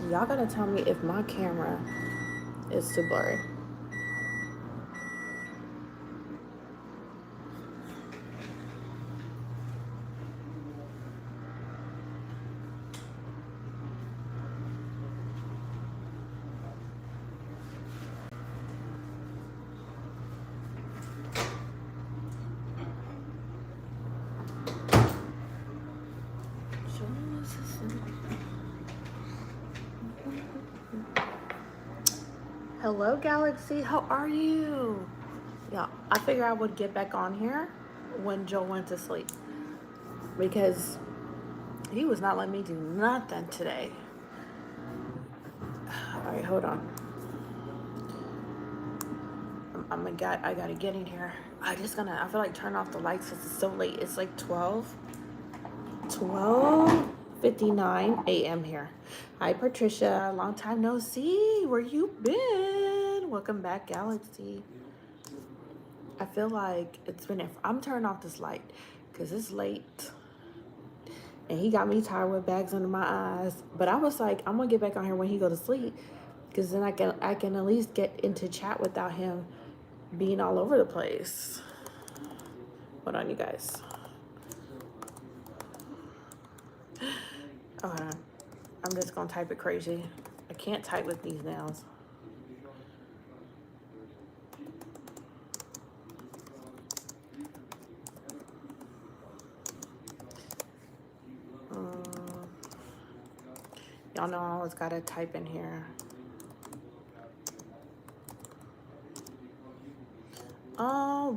Y'all gotta tell me if my camera is too blurry. Hello, Galaxy. How are you? Yeah, I figured I would get back on here when Joe went to sleep because he was not letting me do nothing today. All right, hold on. I gotta get in here. I feel like turn off the lights since it's so late. It's like 12:59 a.m. here. Hi, Patricia. Long time no see. Where you been? Welcome back, Galaxy. I feel like I'm turning off this light because it's late. And he got me tired with bags under my eyes. But I was like, I'm gonna get back on here when he go to sleep, because then I can at least get into chat without him being all over the place. Hold on, you guys. Hold on. I'm just gonna type it crazy. I can't type with these nails. Y'all know I always gotta type in here. Always.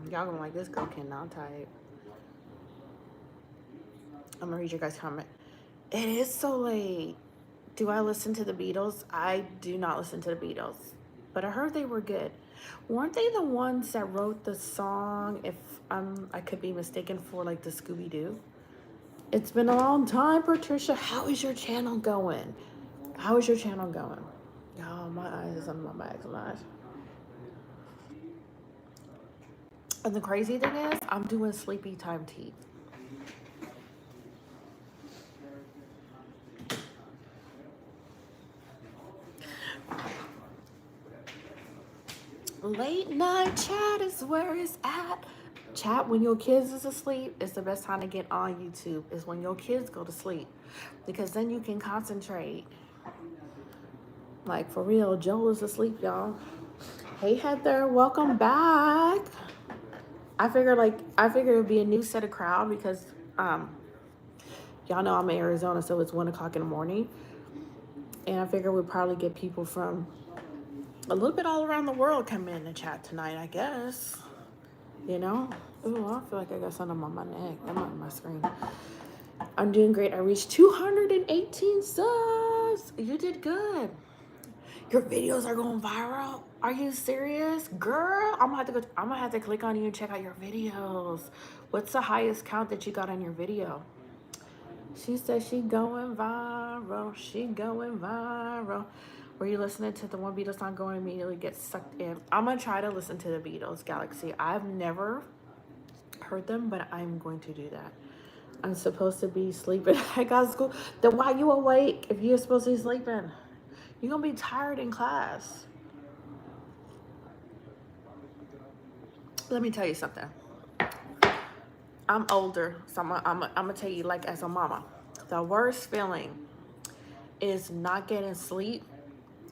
Y'all gonna like, this girl cannot type. I'm gonna read your guys' comment. It is so late. Do I listen to the Beatles? I do not listen to the Beatles, but I heard they were good. Weren't they the ones that wrote the song, if I could be mistaken, for like the Scooby-Doo? It's been a long time, Patricia. How is your channel going? How is your channel going? Oh, my eyes is under my bags, my eyes. And the crazy thing is, I'm doing sleepy time tea. Late night chat is where it's at. Chat when your kids is asleep is the best time to get on YouTube, is when your kids go to sleep, because then you can concentrate. Like, for real, Joel is asleep, y'all. Hey, Heather, welcome back. I figured it would be a new set of crowd because y'all know I'm in Arizona, so it's 1 o'clock in the morning, and I figured we'd probably get people from a little bit all around the world come in and chat tonight, I guess. You know? Ooh, I feel like I got something on my neck. I'm on my screen. I'm doing great. I reached 218 subs. You did good. Your videos are going viral. Are you serious? Girl, I'm gonna have to click on you and check out your videos. What's the highest count that you got on your video? She said she going viral. She going viral. Were you listening to the one Beatles song, going immediately get sucked in? I'm gonna try to listen to the Beatles, Galaxy. I've never heard them, but I'm going to do that. I'm supposed to be sleeping. I got school. Then why you awake if you're supposed to be sleeping? You're gonna be tired in class. Let me tell you something. I'm older, so I'm gonna tell you, like, as a mama, the worst feeling is not getting sleep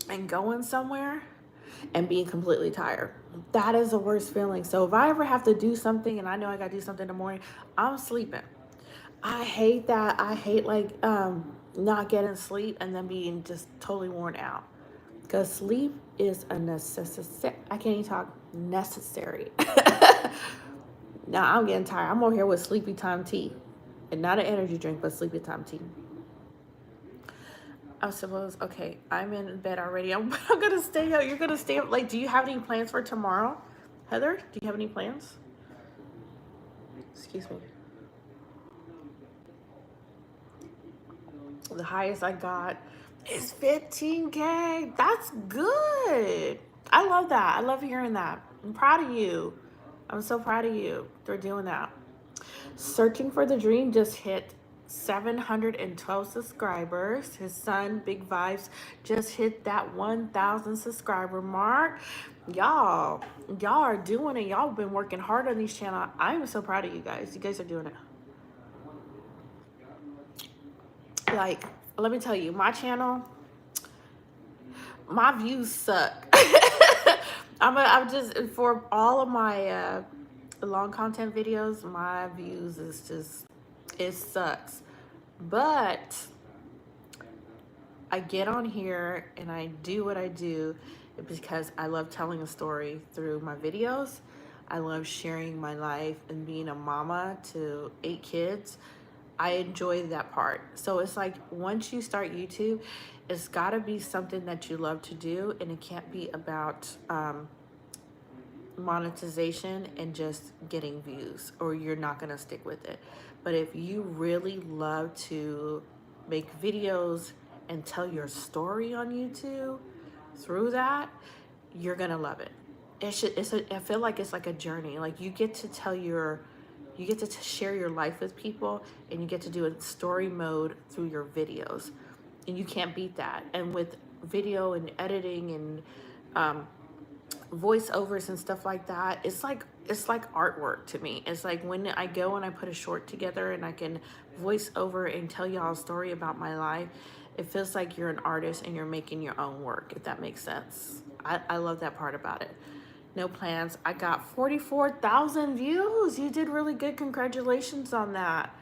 and going somewhere and being completely tired. That is the worst feeling. So if I ever have to do something and I know I gotta do something in the morning, I'm sleeping. I hate that. I hate, like, not getting sleep and then being just totally worn out. Because sleep is a necessary. I can't even talk. Necessary. Now I'm getting tired. I'm over here with sleepy time tea, and not an energy drink, but sleepy time tea. I suppose. Okay, I'm in bed already. I'm gonna stay up. You're gonna stay up. Like, do you have any plans for tomorrow, Heather? Do you have any plans? Excuse me. The highest I got It's 15K. That's good. I love that. I love hearing that. I'm proud of you. I'm so proud of you for doing that. Searching for the Dream just hit 712 subscribers. His son, Big Vibes, just hit that 1,000 subscriber mark. Y'all, y'all are doing it. Y'all been working hard on these channels. I'm so proud of you guys. You guys are doing it. Like, let me tell you, my channel, my views suck. I'm just, for all of my long content videos, my views is just, it sucks. But I get on here and I do what I do because I love telling a story through my videos. I love sharing my life and being a mama to 8 kids. I enjoy that part. So it's like, once you start YouTube, it's got to be something that you love to do, and it can't be about monetization and just getting views, or you're not going to stick with it. But if you really love to make videos and tell your story on YouTube through that, you're going to love it. I feel like it's like a journey. Like, you get to share your life with people, and you get to do a story mode through your videos, and you can't beat that. And with video and editing and voiceovers and stuff like that, it's like artwork to me. It's like when I go and I put a short together and I can voice over and tell y'all a story about my life, it feels like you're an artist and you're making your own work, if that makes sense. I love that part about it. No plans. I got 44,000 views. You did really good. Congratulations on that.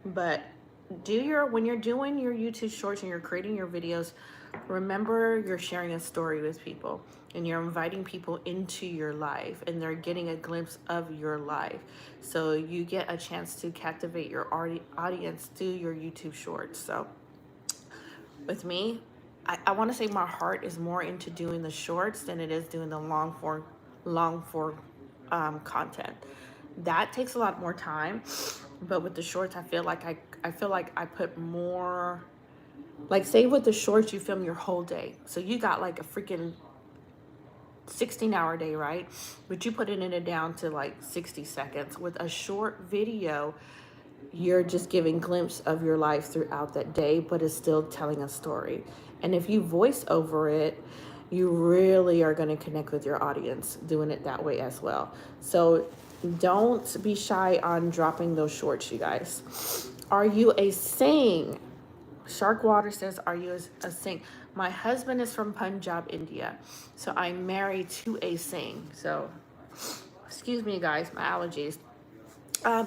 But when you're doing your YouTube shorts and you're creating your videos, remember you're sharing a story with people, and you're inviting people into your life, and they're getting a glimpse of your life. So you get a chance to captivate your audience through your YouTube shorts. So with me, I want to say my heart is more into doing the shorts than it is doing the long form content. That takes a lot more time, but with the shorts, I feel like I put more. Like, say with the shorts, you film your whole day, so you got like a freaking 16-hour day, right? But you put it down to like 60 seconds. With a short video, you're just giving glimpse of your life throughout that day, but it's still telling a story. And if you voice over it, you really are going to connect with your audience doing it that way as well. So don't be shy on dropping those shorts, you guys. Are you a sing? Sharkwater says, are you a sing? My husband is from Punjab, India. So I'm married to a sing. So, excuse me, guys, my allergies. Hi,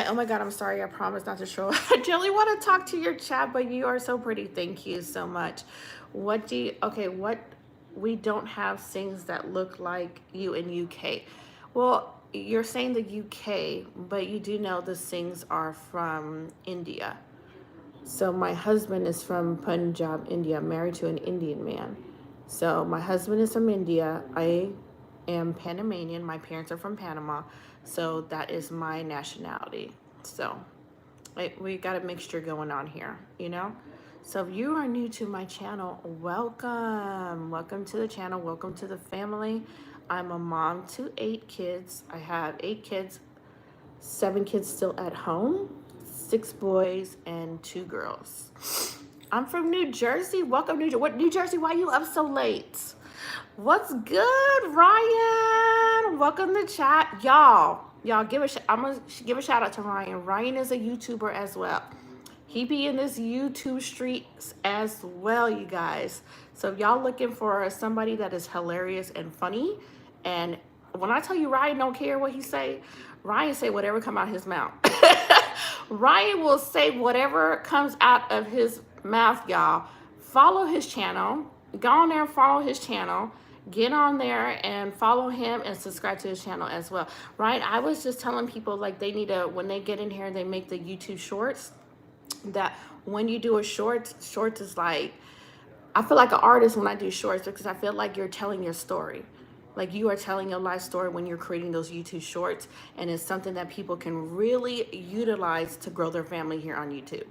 oh my God, I'm sorry. I promise not to show. I really want to talk to your chat, but you are so pretty. Thank you so much. What we don't have sings that look like you in UK. Well, you're saying the UK, but you do know the sings are from India. So my husband is from Punjab, India, married to an Indian man. So my husband is from India. I am Panamanian. My parents are from Panama. So that is my nationality. So we got a mixture going on here, you know? So if you are new to my channel, welcome. Welcome to the channel. Welcome to the family. I'm a mom to 8 kids. I have 8 kids, 7 kids still at home, 6 boys and 2 girls. I'm from New Jersey. Welcome, New Jersey. What, New Jersey? Why you up so late? What's good, Ryan? Welcome to chat, y'all. I'm gonna give a shout out to Ryan. Ryan is a YouTuber as well. He be in this YouTube streets as well, you guys. So if y'all looking for somebody that is hilarious and funny, and when I tell you Ryan don't care what he say, Ryan say whatever come out his mouth. Ryan will say whatever comes out of his mouth, y'all. Follow his channel. Go on there and follow his channel. Get on there and follow him and subscribe to his channel as well. Right? I was just telling people, like, they need to, when they get in here and they make the YouTube shorts, that when you do a shorts is like, I feel like an artist when I do shorts, because I feel like you're telling your story. Like, you are telling your life story when you're creating those YouTube shorts, and it's something that people can really utilize to grow their family here on YouTube.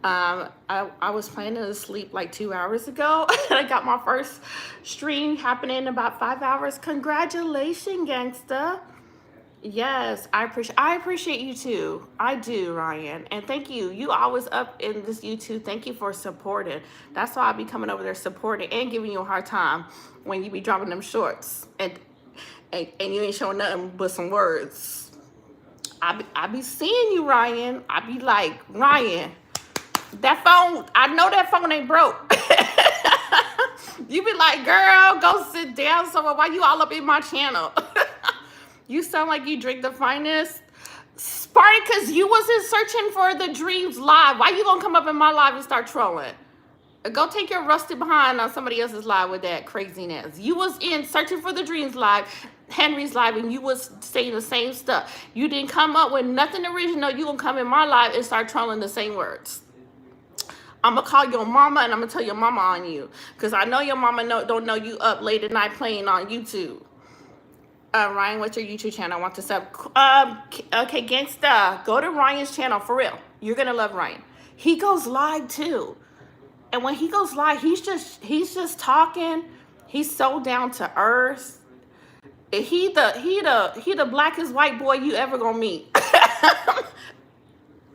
I was planning to sleep like 2 hours ago. And I got my first stream happening in about 5 hours. Congratulations, gangsta. Yes, I appreciate you too. I do, Ryan. And thank you. You always up in this YouTube. Thank you for supporting. That's why I be coming over there supporting and giving you a hard time when you be dropping them shorts. And you ain't showing nothing but some words. I be seeing you, Ryan. I be like, Ryan, that phone, I know that phone ain't broke. You be like, girl, go sit down somewhere. Why you all up in my channel? You sound like you drink the finest. Spartacus, you wasn't searching for the dreams live. Why you gonna come up in my live and start trolling? Go take your rusty behind on somebody else's live with that craziness. You was in searching for the dreams live, Henry's live, and you was saying the same stuff. You didn't come up with nothing original. You gonna come in my live and start trolling the same words. I'm gonna call your mama and I'm gonna tell your mama on you, because I know your mama don't know you up late at night playing on YouTube. Ryan, what's your YouTube channel? I want to sub. Okay, gangsta, go to Ryan's channel for real. You're gonna love Ryan. He goes live too, and when he goes live, he's just talking. He's so down to earth. He the blackest white boy you ever gonna meet.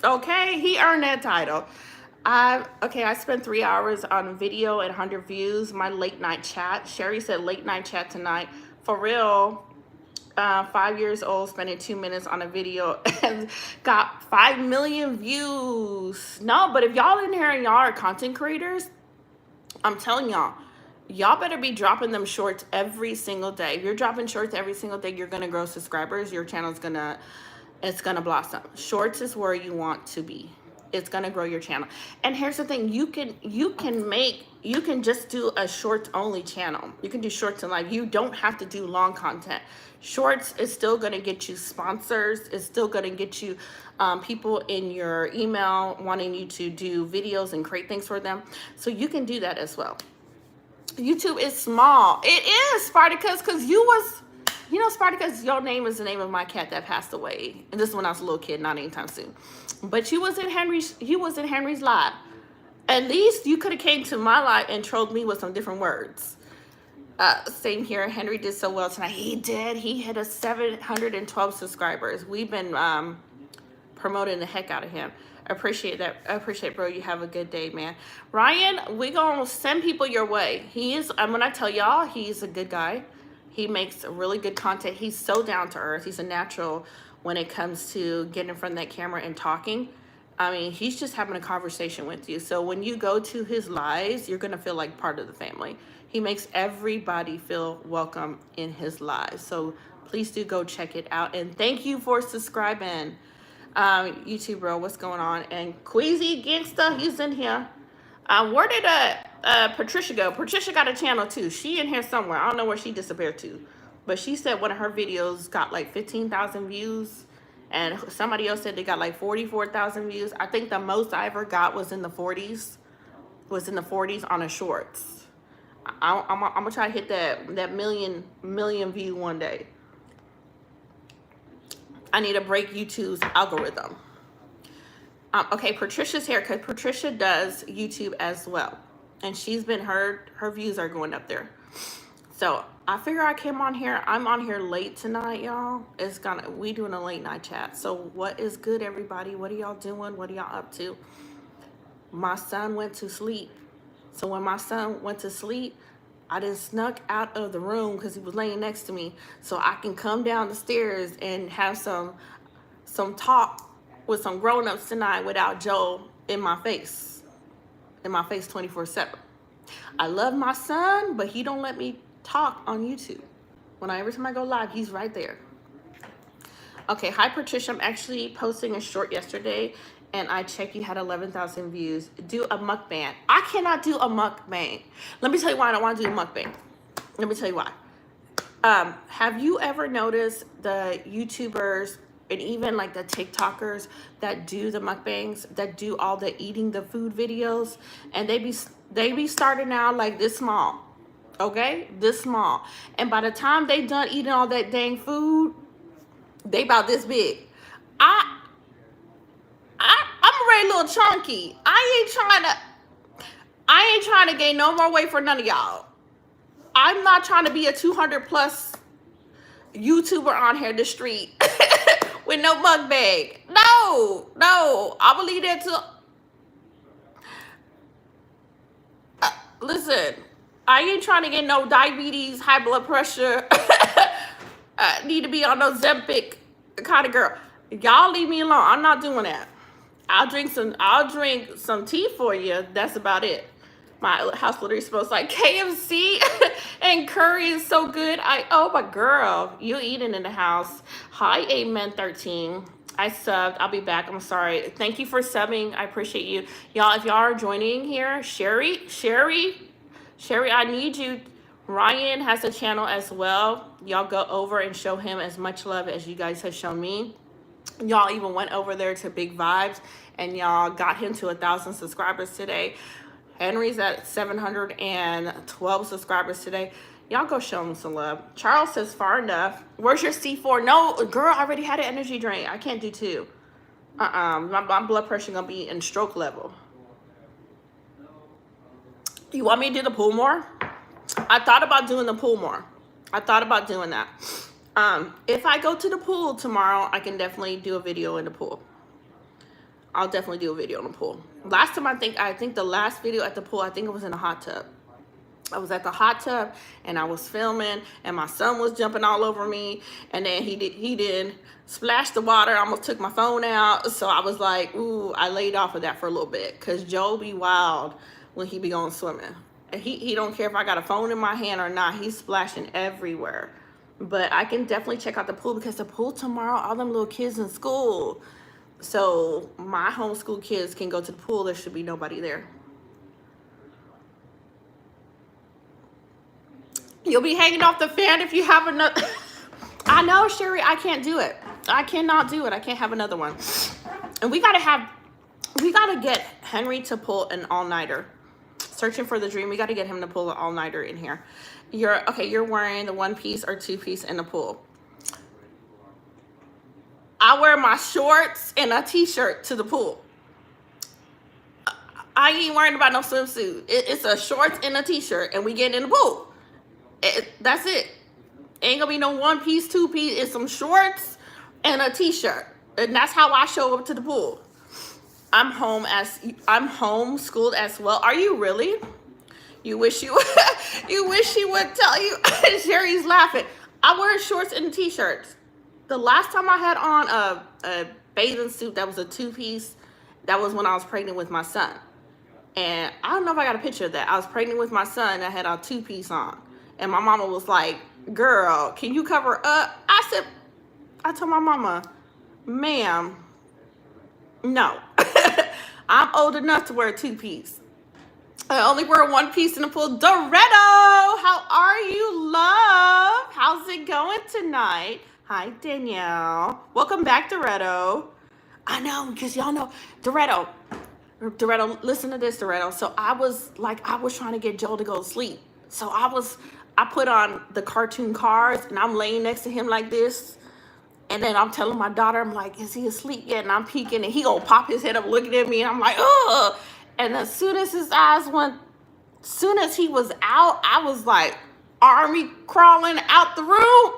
Okay, he earned that title. I spent 3 hours on a video and 100 views. My late night chat. Sherry said late night chat tonight. For real. 5 years old, spending 2 minutes on a video and got 5 million views. No, but if y'all in here and y'all are content creators, I'm telling y'all better be dropping them shorts every single day. If you're dropping shorts every single day, you're gonna grow subscribers. Your channel's gonna blossom. Shorts is where you want to be. It's gonna grow your channel. And here's the thing, you can just do a shorts only channel. You can do shorts and live. You don't have to do long content. Shorts is still gonna get you sponsors. It's still gonna get you people in your email wanting you to do videos and create things for them. So you can do that as well. YouTube is small. It is, Spartacus, because Spartacus, your name is the name of my cat that passed away. And this is when I was a little kid, not anytime soon. But you was in Henry's live. At least you could have came to my live and trolled me with some different words. Same here. Henry did so well tonight. He did. He hit 712 subscribers. We've been promoting the heck out of him. Appreciate that. Appreciate, bro. You have a good day, man. Ryan, we gonna send people your way. I'm gonna tell y'all, he's a good guy. He makes really good content. He's so down to earth. He's a natural when it comes to getting in front of that camera and talking. I mean, he's just having a conversation with you. So when you go to his lives, you're going to feel like part of the family. He makes everybody feel welcome in his lives. So please do go check it out. And thank you for subscribing. YouTube, bro, what's going on? And Queasy Gangsta, he's in here. Where did Patricia go? Patricia got a channel too. She in here somewhere. I don't know where she disappeared to. But she said one of her videos got like 15,000 views. And somebody else said they got like 44,000 views. I think the most I ever got was in the 40s. On a shorts. I'm gonna try to hit that million view one day. I need to break YouTube's algorithm. Okay, Patricia's here because Patricia does YouTube as well, and she's been her views are going up there. So I figure I came on here. I'm on here late tonight, y'all. We doing a late night chat. So what is good, everybody? What are y'all doing? What are y'all up to? My son went to sleep. So when my son went to sleep, I done snuck out of the room because he was laying next to me, so I can come down the stairs and have some talk with some grown-ups tonight without Joe in my face 24/7. I love my son, but he don't let me talk on YouTube. Every time I go live, he's right there. Okay, hi Patricia. I'm actually posting a short yesterday, and I checked you had 11,000 views. Do a mukbang. I cannot do a mukbang. Let me tell you why I don't want to do a mukbang. Let me tell you why. Have you ever noticed the YouTubers and even like the TikTokers that do the mukbangs, that do all the eating the food videos, and they be starting out like this small, okay, this small, and by the time they done eating all that dang food, they about this big. I'm already a little chunky. I ain't trying to gain no more weight for none of y'all. I'm not trying to be a 200 plus YouTuber on here in the street with no mukbang. No. I believe that to. Listen, I ain't trying to get no diabetes, high blood pressure. Need to be on no Zempic kind of girl. Y'all leave me alone. I'm not doing that. I'll drink some tea for you. That's about it. My house literally smells like KFC and curry is so good. Oh my girl, you eating in the house. Hi, Amen 13. I subbed. I'll be back. I'm sorry. Thank you for subbing. I appreciate you. Y'all, if y'all are joining here, Sherry, I need you. Ryan has a channel as well. Y'all go over and show him as much love as you guys have shown me. Y'all even went over there to Big Vibes and y'all got him to 1,000 subscribers today. Henry's at 712 subscribers today. Y'all go show him some love. Charles says, far enough. Where's your C4? No, girl, I already had an energy drink. I can't do two. My blood pressure gonna be in stroke level. You want me to do the pool more? I thought about doing the pool more. I thought about doing that. If I go to the pool tomorrow, I can definitely do a video in the pool. I'll definitely do a video in the pool. Last time, I think the last video at the pool, I think it was in a hot tub. I was at the hot tub and I was filming and my son was jumping all over me, and then he did splash the water. I almost took my phone out. So I was like, ooh, I laid off of that for a little bit because Joe be wild when he be going swimming. And he don't care if I got a phone in my hand or not. He's splashing everywhere. But I can definitely check out the pool because the pool tomorrow, all them little kids in school. So my homeschool kids can go to the pool. There should be nobody there. You'll be hanging off the fan if you have another. I know, Sherry, I can't do it. I cannot do it. I can't have another one. And we gotta get Henry to pull an all-nighter. Searching for the dream. We gotta get him to pull an all-nighter in here. You're wearing the one piece or two piece in the pool. I wear my shorts and a t-shirt to the pool. I ain't worried about no swimsuit. It's a shorts and a t-shirt and we get in the pool. That's it. Ain't gonna be no one piece, two piece. It's some shorts and a t-shirt. And that's how I show up to the pool. I'm homeschooled as well. Are you really? You wish you would tell you. Sherry's laughing. I wear shorts and t-shirts. The last time I had on a bathing suit that was a two-piece, that was when I was pregnant with my son. And I don't know if I got a picture of that. I was pregnant with my son and I had a two-piece on. And my mama was like, girl, can you cover up? I told my mama, ma'am, no. I'm old enough to wear a two-piece. I only wear one piece in the pool. Doretto, how are you, love? How's it going tonight? Hi, Danielle. Welcome back, Doretto. I know, because y'all know, Doretto, listen to this, Doretto. So I was trying to get Joel to go to sleep. So I put on the cartoon Cars, and I'm laying next to him like this. And then I'm telling my daughter, I'm like, is he asleep yet? And I'm peeking, and he gonna pop his head up looking at me, and I'm like, ugh. And as soon as his eyes went, soon as he was out, I was like, army crawling out the room.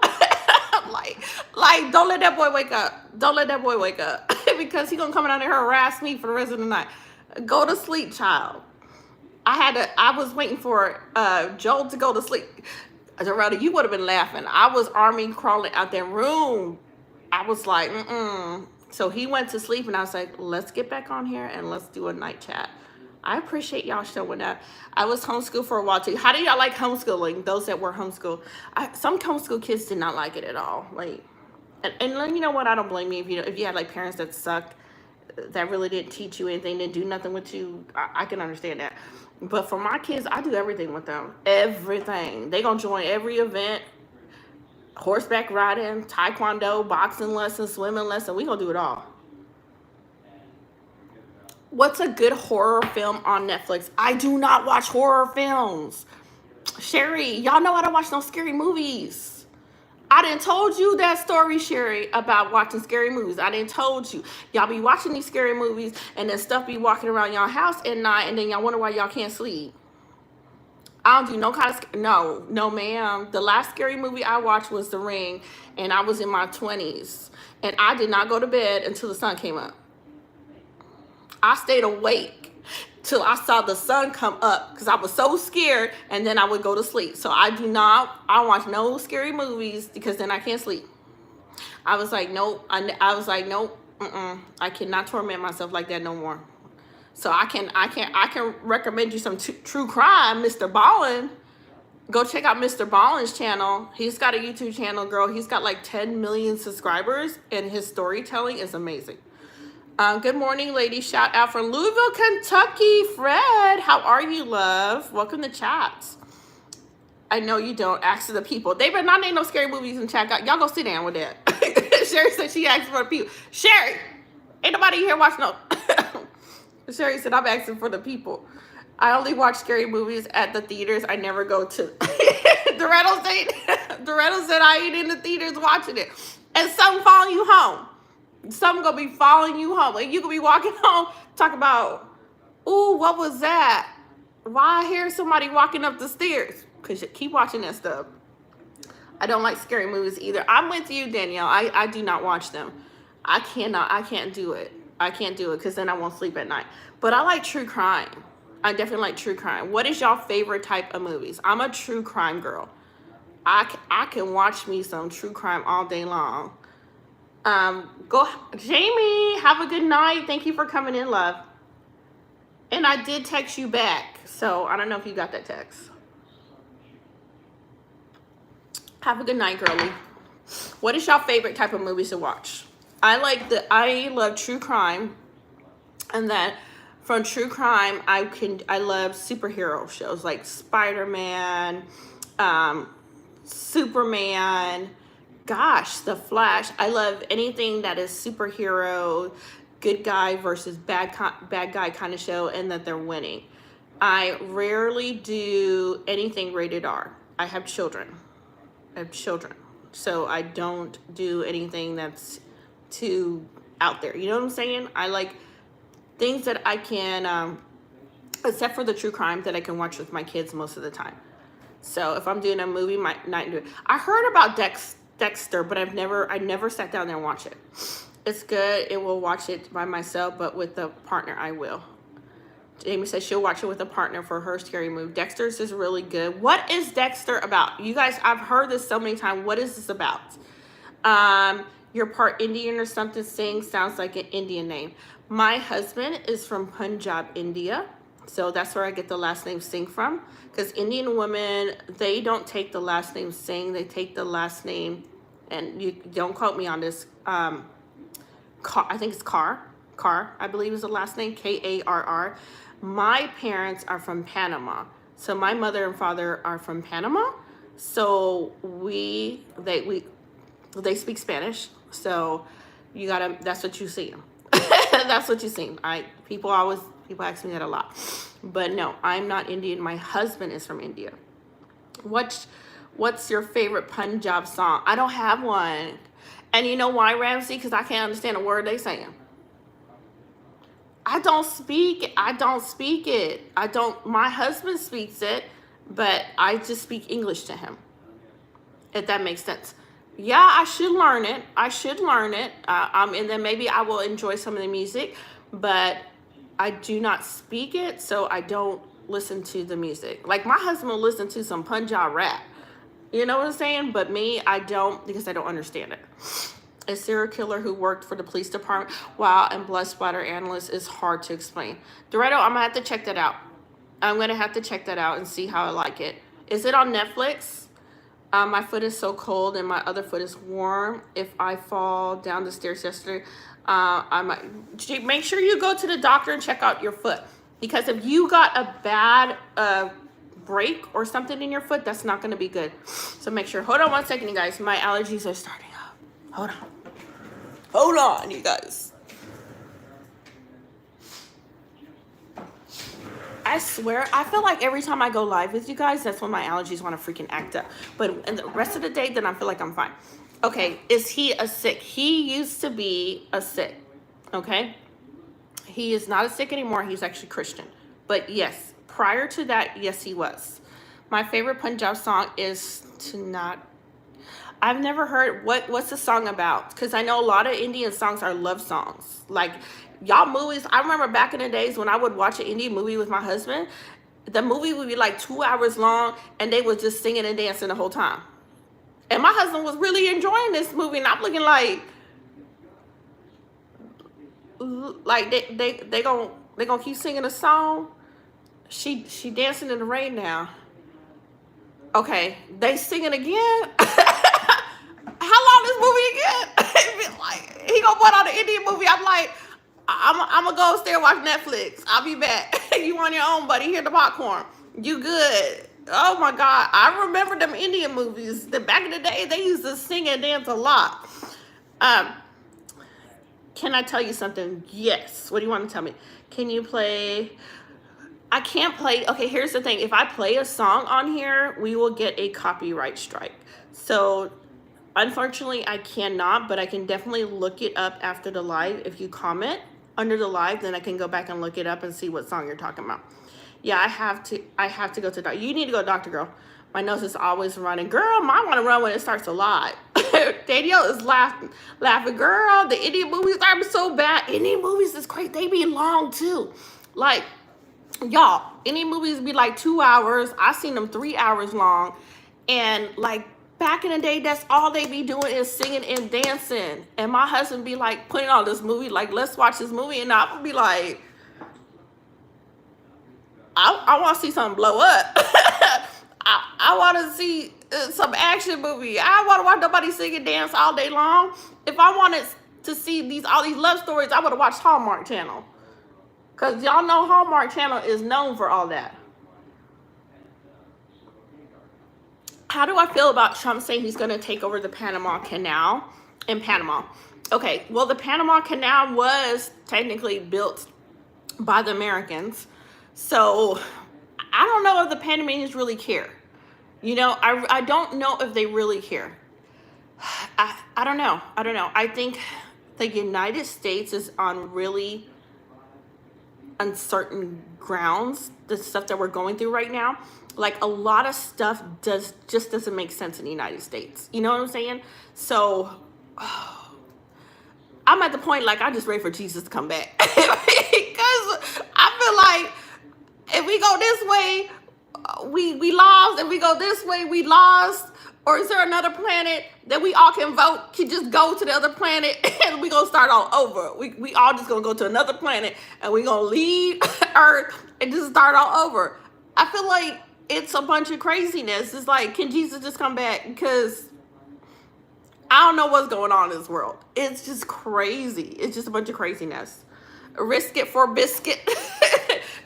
like, don't let that boy wake up. Don't let that boy wake up. Because he gonna come out here and harass me for the rest of the night. Go to sleep, child. I was waiting for Joel to go to sleep. Doretta, you would have been laughing. I was army crawling out that room. I was like, So he went to sleep, and I was like, let's get back on here and let's do a night chat. I appreciate y'all showing up. I was homeschooled for a while too. How do y'all like homeschooling? Those that were homeschooled. Some homeschool kids did not like it at all. Like, and you know what? I don't blame you if you had like parents that sucked, that really didn't teach you anything, didn't do nothing with you. I can understand that. But for my kids, I do everything with them. Everything. They gonna join every event. Horseback riding, taekwondo, boxing lesson, swimming lesson. We gonna do it all. What's a good horror film on Netflix? I do not watch horror films. Sherry, y'all know I don't watch no scary movies. I done told you that story, Sherry, about watching scary movies. I done told you. Y'all be watching these scary movies and then stuff be walking around y'all house at night and then y'all wonder why y'all can't sleep. I don't do no kind of, no, ma'am. The last scary movie I watched was The Ring, and I was in my 20s. And I did not go to bed until the sun came up. I stayed awake till I saw the sun come up because I was so scared, and then I would go to sleep. So I watch no scary movies because then I can't sleep. I was like, nope. I was like, nope. I cannot torment myself like that no more. So I can recommend you some true crime, Mr. Ballin. Go check out Mr. Ballin's channel. He's got a YouTube channel, girl. He's got like 10 million subscribers, and his storytelling is amazing. Good morning, ladies. Shout out from Louisville, Kentucky. Fred, how are you, love? Welcome to chats. I know you don't. Ask the people. They better not name no scary movies in chat. Y'all go sit down with that. Sherry said she asked for the people. Sherry, ain't nobody here watching no. Sherry said, I'm asking for the people. I only watch scary movies at the theaters. I never go to. Doretto said I ain't in the theaters watching it. And some following you home. Some gonna be following you home. Like you could be walking home, talk about, ooh, what was that? Why I hear somebody walking up the stairs? Because you keep watching that stuff. I don't like scary movies either. I'm with you, Danielle. I do not watch them. I can't do it. I can't do it because then I won't sleep at night. But I like true crime. I definitely like true crime. What is y'all favorite type of movies? I'm a true crime girl. I can watch me some true crime all day long. Go, Jamie, have a good night. Thank you for coming in, love. And I did text you back. So I don't know if you got that text. Have a good night, girlie. What is y'all favorite type of movies to watch? I love true crime. And then from true crime, I love superhero shows like Spider-Man, Superman, gosh, The Flash. I love anything that is superhero, good guy versus bad guy kind of show, and that they're winning. I rarely do anything rated R. I have children. So I don't do anything that's too out there. You know what I'm saying? I like things that I can, except for the true crime that I can watch with my kids most of the time. So if I'm doing a movie, might not do it. I heard about Dexter, but I never sat down there and watched it. It's good. It will watch it by myself, but with a partner, I will. Jamie says she'll watch it with a partner for her scary movie. Dexter's is really good. What is Dexter about? You guys, I've heard this so many times. What is this about? You're part Indian or something. Singh sounds like an Indian name. My husband is from Punjab, India. So that's where I get the last name Singh from. Because Indian women, they don't take the last name Singh. They take the last name, and you don't quote me on this. I think it's Carr. Carr, I believe is the last name. Karr. My parents are from Panama. So my mother and father are from Panama. So they speak Spanish. So you gotta, that's what you see. That's what you see. People ask me that a lot. But no, I'm not Indian. My husband is from India. What's your favorite Punjab song? I don't have one. And you know why, Ramsey? Because I can't understand a word they saying. I don't speak it. My husband speaks it, but I just speak English to him. If that makes sense. Yeah, I should learn it. And then maybe I will enjoy some of the music, but I do not speak it, so I don't listen to the music. Like my husband will listen to some Punjab rap. You know what I'm saying? But me, I don't, because I don't understand it. A serial killer who worked for the police department. Wow, and blood splatter analyst is hard to explain. Dorado, I'm gonna have to check that out. I'm gonna have to check that out and see how I like it. Is it on Netflix? My foot is so cold and my other foot is warm. If I fall down the stairs yesterday, I might make sure you go to the doctor and check out your foot. Because if you got a bad break or something in your foot, that's not gonna be good. So make sure. Hold on one second, you guys. My allergies are starting up. Hold on, you guys. I swear, I feel like every time I go live with you guys, that's when my allergies want to freaking act up. But in the rest of the day, then I feel like I'm fine. Okay, is he a sick? He used to be a sick, okay? He is not a sick anymore. He's actually Christian. But yes, prior to that, yes, he was. My favorite Punjab song is To Not. I've never heard, what's the song about? Because I know a lot of Indian songs are love songs. Like, y'all movies, I remember back in the days when I would watch an Indian movie with my husband, the movie would be like 2 hours long, and they was just singing and dancing the whole time. And my husband was really enjoying this movie, and I'm looking like they gonna keep singing a song. She dancing in the rain now. Okay, they singing again. How long this movie again? Like, he gonna put on an Indian movie. I'm like, I'm gonna go upstairs and watch Netflix. I'll be back. You on your own, buddy. Here's the popcorn. You good? Oh my God, I remember them Indian movies. Back in the day, they used to sing and dance a lot. Can I tell you something? Yes. What do you want to tell me? Can you play? I can't play. Okay, here's the thing. If I play a song on here, we will get a copyright strike. So unfortunately, I cannot, but I can definitely look it up after the live. If you comment under the live, then I can go back and look it up and see what song you're talking about. Yeah, I have to go to doctor. You need to go to doctor, girl. My nose is always running. Girl, mine want to run when it starts to lie. Danielle is laughing. Girl, the Indian movies are so bad. Indian movies is crazy. They be long too. Like, y'all, Indian movies be like 2 hours. I seen them 3 hours long. And like back in the day, that's all they be doing is singing and dancing. And my husband be like putting on this movie, like, let's watch this movie. And I would be like, I want to see something blow up. I want to see some action movie. I want to watch nobody sing and dance all day long. If I wanted to see all these love stories, I would have watched Hallmark Channel. Because y'all know Hallmark Channel is known for all that. How do I feel about Trump saying he's going to take over the Panama Canal in Panama? Okay, well, the Panama Canal was technically built by the Americans. So I don't know if the Panamanians really care. You know, I don't know if they really care. I don't know. I think the United States is on really uncertain grounds, the stuff that we're going through right now. Like, a lot of stuff just doesn't make sense in the United States. You know what I'm saying? So I'm at the point, like, I just ready for Jesus to come back. Because I feel like if we go this way, we lost. If we go this way, we lost. Or is there another planet that we all can vote, can just go to the other planet and we gonna start all over? We all just gonna go to another planet and we gonna leave Earth and just start all over. I feel like it's a bunch of craziness. It's like, can Jesus just come back? Because I don't know what's going on in this world. It's just crazy. It's just a bunch of craziness. Risk it for biscuit.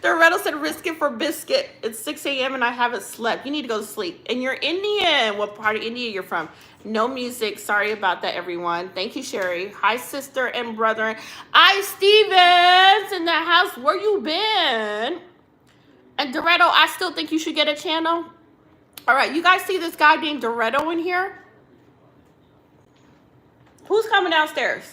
Doretta said, risk it for biscuit. It's 6 a.m. and I haven't slept. You need to go to sleep. And you're Indian. What part of India you're from? No music. Sorry about that, everyone. Thank you, Sherry. Hi, sister and brother. Hi, Stevens in the house. Where you been? And Doretta, I still think you should get a channel. All right, you guys see this guy named Doretta in here? Who's coming downstairs?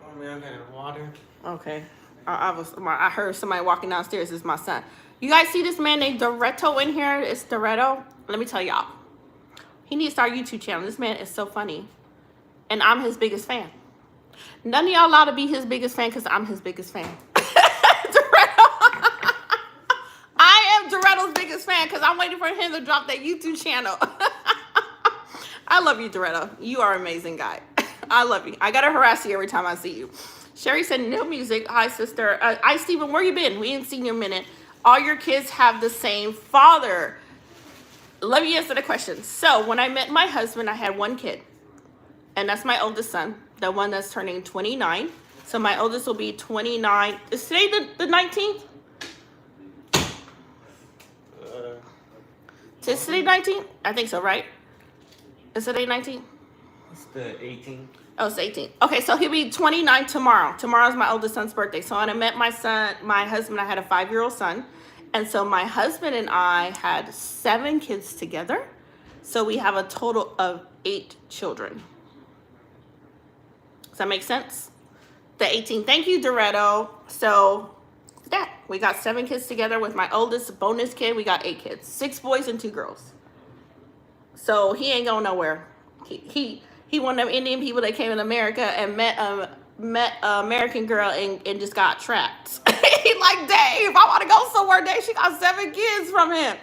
Oh, man, I got water. Okay. I heard somebody walking downstairs. It's my son. You guys see this man named Doretto in here? It's Doretto. Let me tell y'all. He needs to start a YouTube channel. This man is so funny. And I'm his biggest fan. None of y'all allowed to be his biggest fan because I'm his biggest fan. I am Doretto's biggest fan because I'm waiting for him to drop that YouTube channel. I love you, Doretto. You are an amazing guy. I love you. I got to harass you every time I see you. Sherry said, no music. Hi, sister. Hi, Stephen. Where you been? We ain't seen you in a minute. All your kids have the same father. Let me answer the question. So when I met my husband, I had one kid. And that's my oldest son, the one that's turning 29. So my oldest will be 29. Is today the 19th? Is today 19th? I think so, right? Is today 19th? It's the 18th. Oh, it's 18. Okay, so he'll be 29 tomorrow. Tomorrow's my oldest son's birthday. So when I met my husband, I had a 5-year-old son. And so my husband and I had 7 kids together. So we have a total of 8 children. Does that make sense? The 18. Thank you, Doretto. So yeah, we got 7 kids together with my oldest bonus kid. We got 8 kids, 6 boys and 2 girls. So he ain't going nowhere. He one of them Indian people that came in America and met an American girl and just got trapped. He like, Dave, I want to go somewhere. Dave, she got 7 kids from him.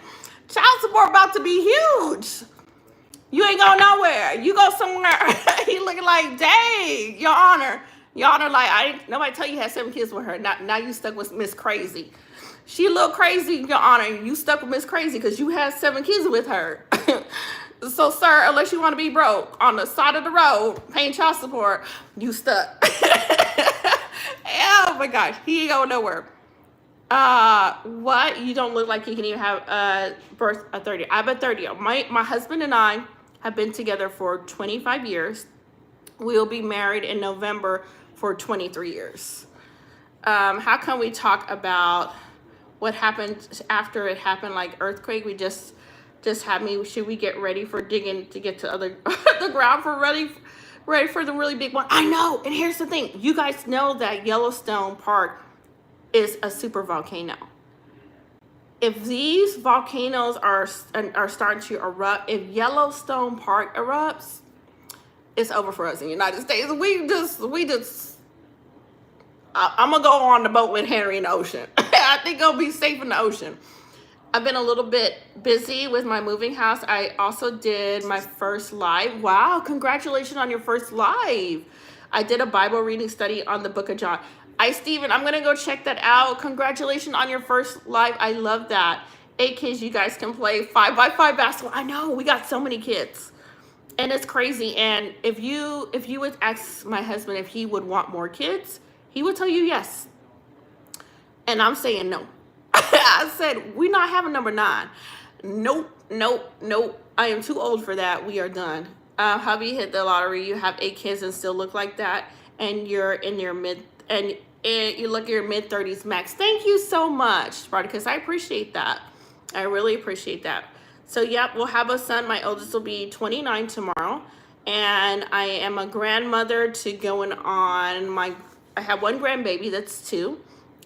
Child support about to be huge. You ain't going nowhere. You go somewhere. He looking like, dang, Your Honor. Your Honor, like, nobody tell you had 7 kids with her. Now you stuck with Miss Crazy. She a little crazy, Your Honor. You stuck with Miss Crazy because you had 7 kids with her. So, sir, unless you want to be broke on the side of the road paying child support, you stuck. Oh my gosh, he ain't going nowhere. What? You don't look like you can even have birth at 30. I'm at 30. My husband and I have been together for 25 years. We'll be married in November for 23 years. How can we talk about what happened after it happened, like earthquake? We just had me. Should we get ready for digging to get to the ground for ready for the really big one? I know. And here's the thing. You guys know that Yellowstone Park is a super volcano. If these volcanoes are starting to erupt, if Yellowstone Park erupts, it's over for us in the United States. I'm gonna go on the boat with Henry in the ocean. I think I'll be safe in the ocean. I've been a little bit busy with my moving house. I also did my first live. Wow, congratulations on your first live. I did a Bible reading study on the book of John. Steven, I'm gonna go check that out. Congratulations on your first live. I love that. 8 kids, you guys can play 5x5 basketball. I know, we got so many kids. And it's crazy. And if you would ask my husband if he would want more kids, he would tell you yes. And I'm saying no. I said, we're not having number 9. Nope. I am too old for that. We are done. Hubby hit the lottery. You have 8 kids and still look like that. And you're in your mid 30s max. Thank you so much, Spartacus. I appreciate that. I really appreciate that. So, yep, we'll have a son. My oldest will be 29 tomorrow. And I am a grandmother to going on I have 1 grandbaby, that's 2.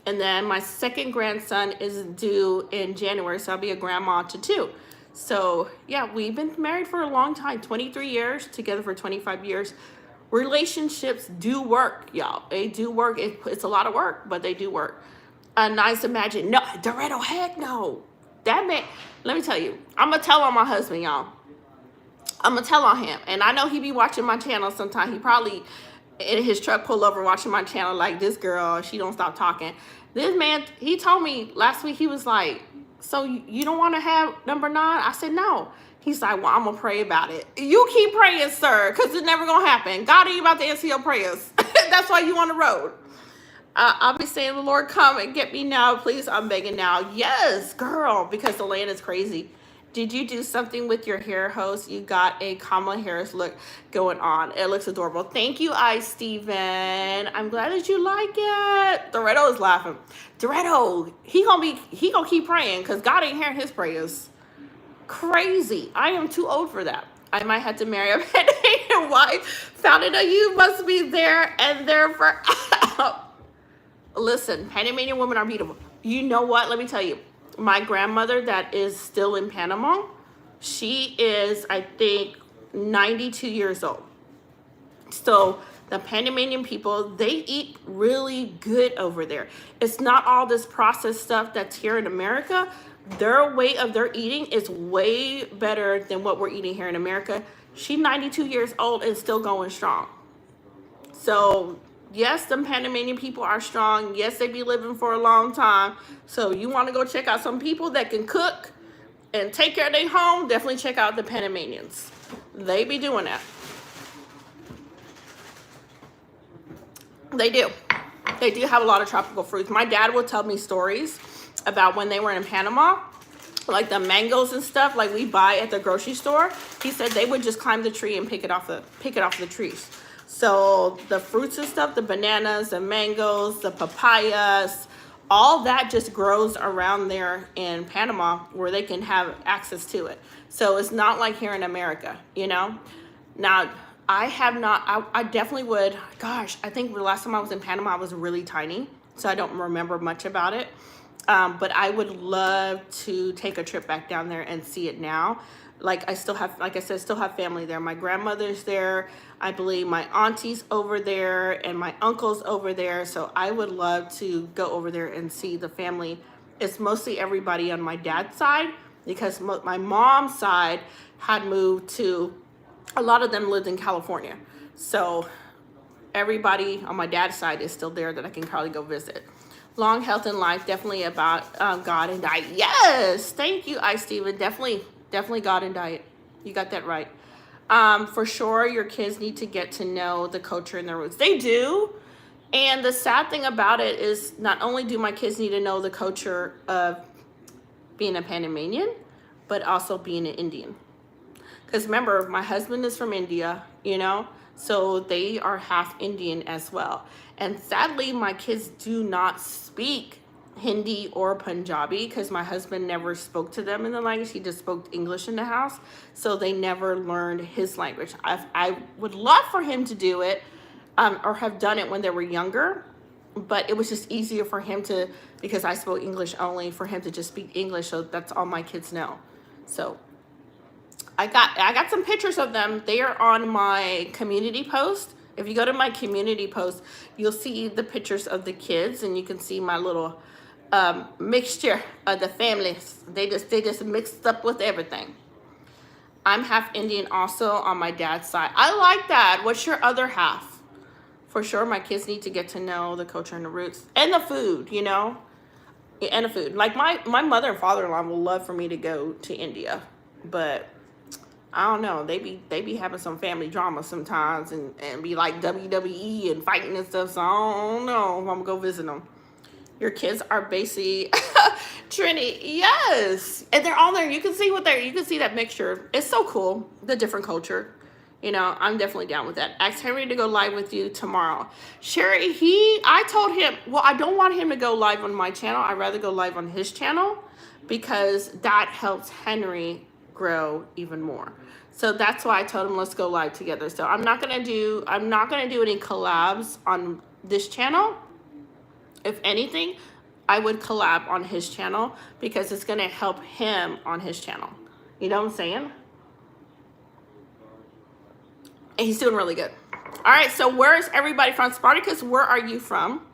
And then my second grandson is due in January, so I'll be a grandma to 2. So, yeah, we've been married for a long time, 23 years, together for 25 years. Relationships do work, y'all. They do work. It's a lot of work, but they do work. Nice imagine. No, Doretto, heck no. That man, let me tell you, I'm going to tell on my husband, y'all. I'm going to tell on him. And I know he be watching my channel sometime. He probably in his truck pull over watching my channel like, this girl, she don't stop talking. This man, he told me last week, he was like, so you don't want to have number 9? I said, no. He's like, well, I'm going to pray about it. You keep praying, sir, because it's never going to happen. God ain't about to answer your prayers. That's why you on the road. I'll be saying, the Lord, come and get me now. Please, I'm begging now. Yes, girl, because the land is crazy. Did you do something with your hair, host? You got a Kamala Harris look going on. It looks adorable. Thank you, Steven. I'm glad that you like it. Doretto is laughing. Doretto, he gonna keep praying because God ain't hearing his prayers. Crazy. I am too old for that. I might have to marry a Panamanian wife. Found it. You must be there and there for. Listen, Panamanian women are beautiful. You know what? Let me tell you. My grandmother that is still in Panama, she is, I think, 92 years old. So the Panamanian people, they eat really good over there. It's not all this processed stuff that's here in America. Their way of their eating is way better than what we're eating here in America. She's 92 years old and still going strong. So yes, the Panamanian people are strong. Yes, they be living for a long time. So you want to go check out some people that can cook and take care of their home, definitely check out the Panamanians. They be doing that. They do. They do have a lot of tropical fruits. My dad will tell me stories about when they were in Panama, like the mangoes and stuff like we buy at the grocery store. He said they would just climb the tree and pick it off the trees. So the fruits and stuff, the bananas, the mangoes, the papayas, all that just grows around there in Panama where they can have access to it. So it's not like here in America, you know? Now, I have not, I definitely would, gosh, I think the last time I was in Panama, I was really tiny, so I don't remember much about it. But I would love to take a trip back down there and see it now. Like I still have, like I said, still have family there. My grandmother's there. I believe my auntie's over there and my uncle's over there. So I would love to go over there and see the family. It's mostly everybody on my dad's side because my mom's side had moved to, a lot of them lived in California. So everybody on my dad's side is still there that I can probably go visit. Long health and life, definitely about God and diet. Yes, thank you, Steven. Definitely God and diet. You got that right. For sure, your kids need to get to know the culture and their roots. They do. And the sad thing about it is not only do my kids need to know the culture of being a Panamanian, but also being an Indian. Because remember, my husband is from India, you know, so they are half Indian as well. And sadly, my kids do not speak Hindi or Punjabi because my husband never spoke to them in the language. He just spoke English in the house. So they never learned his language. I would love for him to do it or have done it when they were younger. But it was just easier for him to, because I spoke English only, for him to just speak English. So that's all my kids know. So I got some pictures of them. They are on my community post. If you go to my community post, you'll see the pictures of the kids, and you can see my little mixture of the families. They just mixed up with everything. I'm half Indian also on my dad's side. I like that. What's your other half? For sure, my kids need to get to know the culture and the roots and the food, you know, and the food. Like my mother and father-in-law will love for me to go to India, but I don't know. They be having some family drama sometimes and be like WWE and fighting and stuff. So I don't know if I'm gonna go visit them. Your kids are basically Trini, yes, and they're all there. You can see you can see that mixture. It's so cool, the different culture. You know, I'm definitely down with that. Ask Henry to go live with you tomorrow. Sherry, I told him, well, I don't want him to go live on my channel. I'd rather go live on his channel because that helps Henry grow even more. So that's why I told him let's go live together. So I'm not gonna do any collabs on this channel. If anything, I would collab on his channel because it's gonna help him on his channel. You know what I'm saying? And he's doing really good. All right, so where is everybody from? Spartacus, where are you from?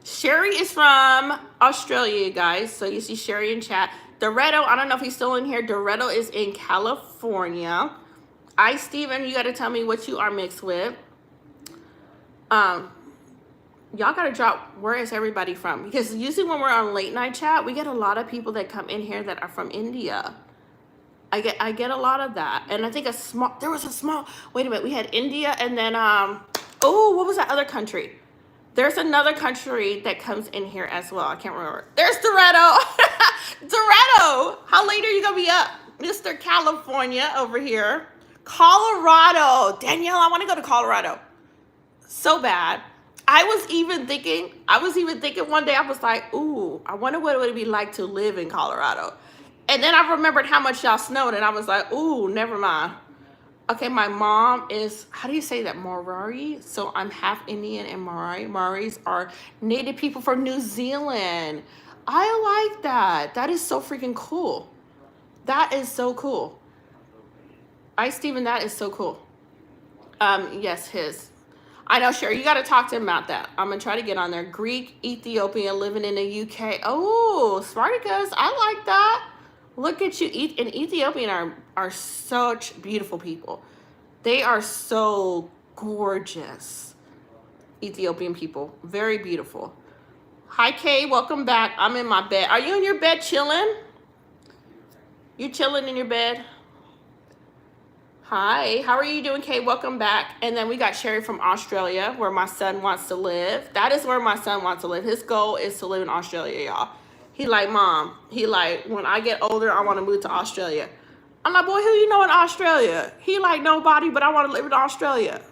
Sherry is from Australia, you guys. So you see Sherry in chat. Doretto, I don't know if he's still in here. Doretto is in California. Steven, you got to tell me what you are mixed with. Y'all got to drop, where is everybody from? Because usually when we're on late night chat, we get a lot of people that come in here that are from India. I get a lot of that. And I think there was a small, wait a minute, we had India and then, what was that other country? There's another country that comes in here as well. I can't remember. There's Doretto. Doretto, how late are you going to be up? Mr. California over here. Colorado. Danielle, I want to go to Colorado. So bad. I was even thinking one day, I was like, ooh, I wonder what it would be like to live in Colorado. And then I remembered how much y'all snowed, and I was like, ooh, never mind. Okay, my mom is, how do you say that, Maori? So I'm half Indian and Maori. Maoris are native people from New Zealand. I like that. That is so freaking cool. That is so cool. Steven, that is so cool. Yes, his. I know, Sherry, you got to talk to him about that. I'm going to try to get on there. Greek, Ethiopian, living in the UK. Oh, Spartacus, I like that. Look at you. And Ethiopian are such beautiful people. They are so gorgeous. Ethiopian people. Very beautiful. Hi, Kay. Welcome back. I'm in my bed. Are you in your bed chilling? You chilling in your bed? Hi. How are you doing, Kay? Welcome back. And then we got Sherry from Australia, where my son wants to live. That is where my son wants to live. His goal is to live in Australia, y'all. He like, Mom, when I get older, I want to move to Australia. I'm like, boy, who you know in Australia? He like, nobody, but I want to live in Australia.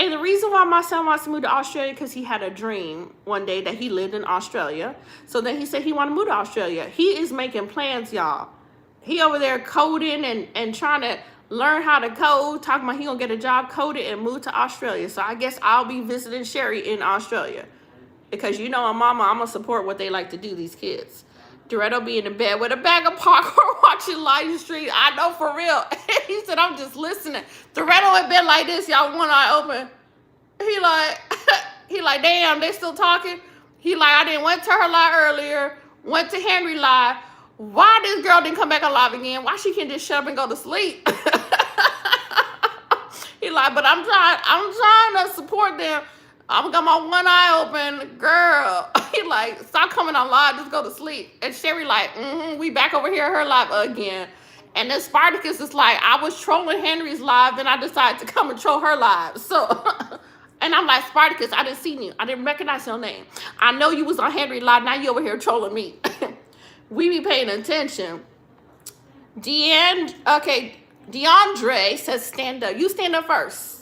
And the reason why my son wants to move to Australia because he had a dream one day that he lived in Australia. So then he said he wanted to move to Australia. He is making plans, y'all. He over there coding and trying to learn how to code, talking about he gonna get a job coded and move to Australia. So I guess I'll be visiting Sherry in Australia. Because you know, mama, I'm gonna support what they like to do, these kids. Doretta be in the bed with a bag of popcorn watching live stream. I know, for real. He said, I'm just listening. Doretta had been like this, y'all, one eye open. He like, damn, they still talking? He like, I didn't went to her live earlier, went to Henry live. Why this girl didn't come back alive again? Why she can't just shut up and go to sleep? He like, but I'm trying to support them. I'm got my one eye open, girl. He like, stop coming on live, just go to sleep. And Sherry like, we back over here at her live again. And then Spartacus is like, I was trolling Henry's live, then I decided to come and troll her live. So, and I'm like, Spartacus, I didn't see you. I didn't recognize your name. I know you was on Henry live, now you over here trolling me. We be paying attention. DeAndre says stand up. You stand up first.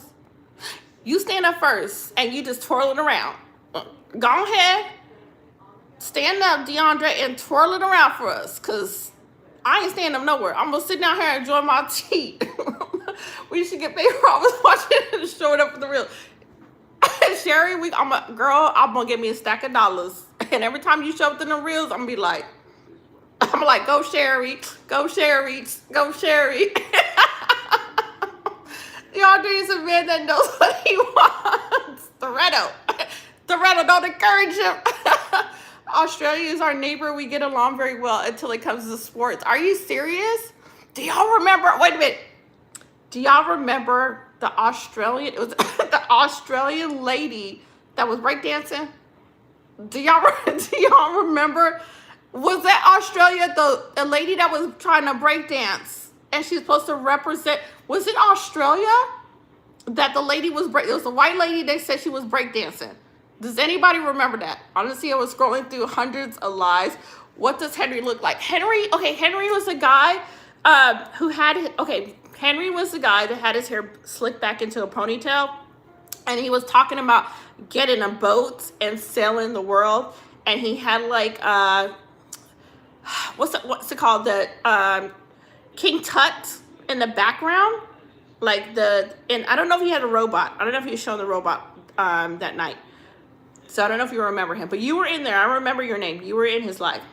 You stand up first and you just twirling around. Go ahead. Stand up, DeAndre, and twirl it around for us. Because I ain't standing up nowhere. I'm going to sit down here and enjoy my tea. We should get paid for always watching and showing up for the real. Sherry, I'm going to get me a stack of dollars. And every time you show up in the reels, I'm going to be like, go Sherry, go Sherry, go Sherry. DeAndre is a man that knows what he wants. Doretta, don't encourage him. Australia is our neighbor. We get along very well until it comes to sports. Are you serious? Do y'all remember? Wait a minute. Do y'all remember the Australian? It was the Australian lady that was breakdancing. Do y'all remember? Was that Australia, the lady that was trying to breakdance, and she's supposed to represent? Was it Australia that the lady was it was a white lady? They said she was breakdancing. Does anybody remember that? Honestly, I was scrolling through hundreds of lives. What does Henry look like? Henry was a guy Henry was the guy that had his hair slicked back into a ponytail, and he was talking about getting a boat and sailing the world, and he had like what's it called, the King Tut in the background, and I don't know if he had a robot. I don't know if he was showing the robot that night. So I don't know if you remember him, but you were in there. I remember your name. You were in his life.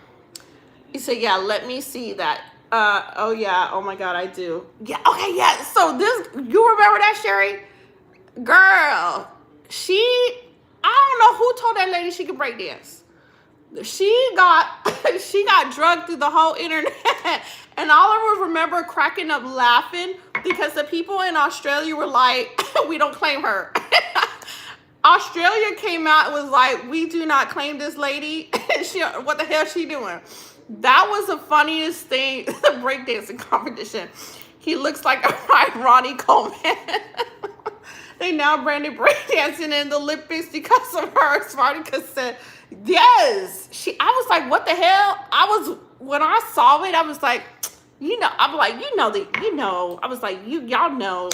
He said, yeah, let me see that. Oh yeah, oh my God, I do. Yeah, okay, yeah. So you remember that, Sherry? Girl, I don't know who told that lady she could break dance. She got drugged through the whole internet, and all I would remember cracking up laughing because the people in Australia were like, we don't claim her. Australia came out and was like, we do not claim this lady. What the hell is she doing? That was the funniest thing, the breakdancing competition. He looks like a Ronnie Coleman. They now branded breakdancing in the Olympics because of her. Spartacus said, yes. I was like, what the hell? When I saw it, I was like, I was like, y'all know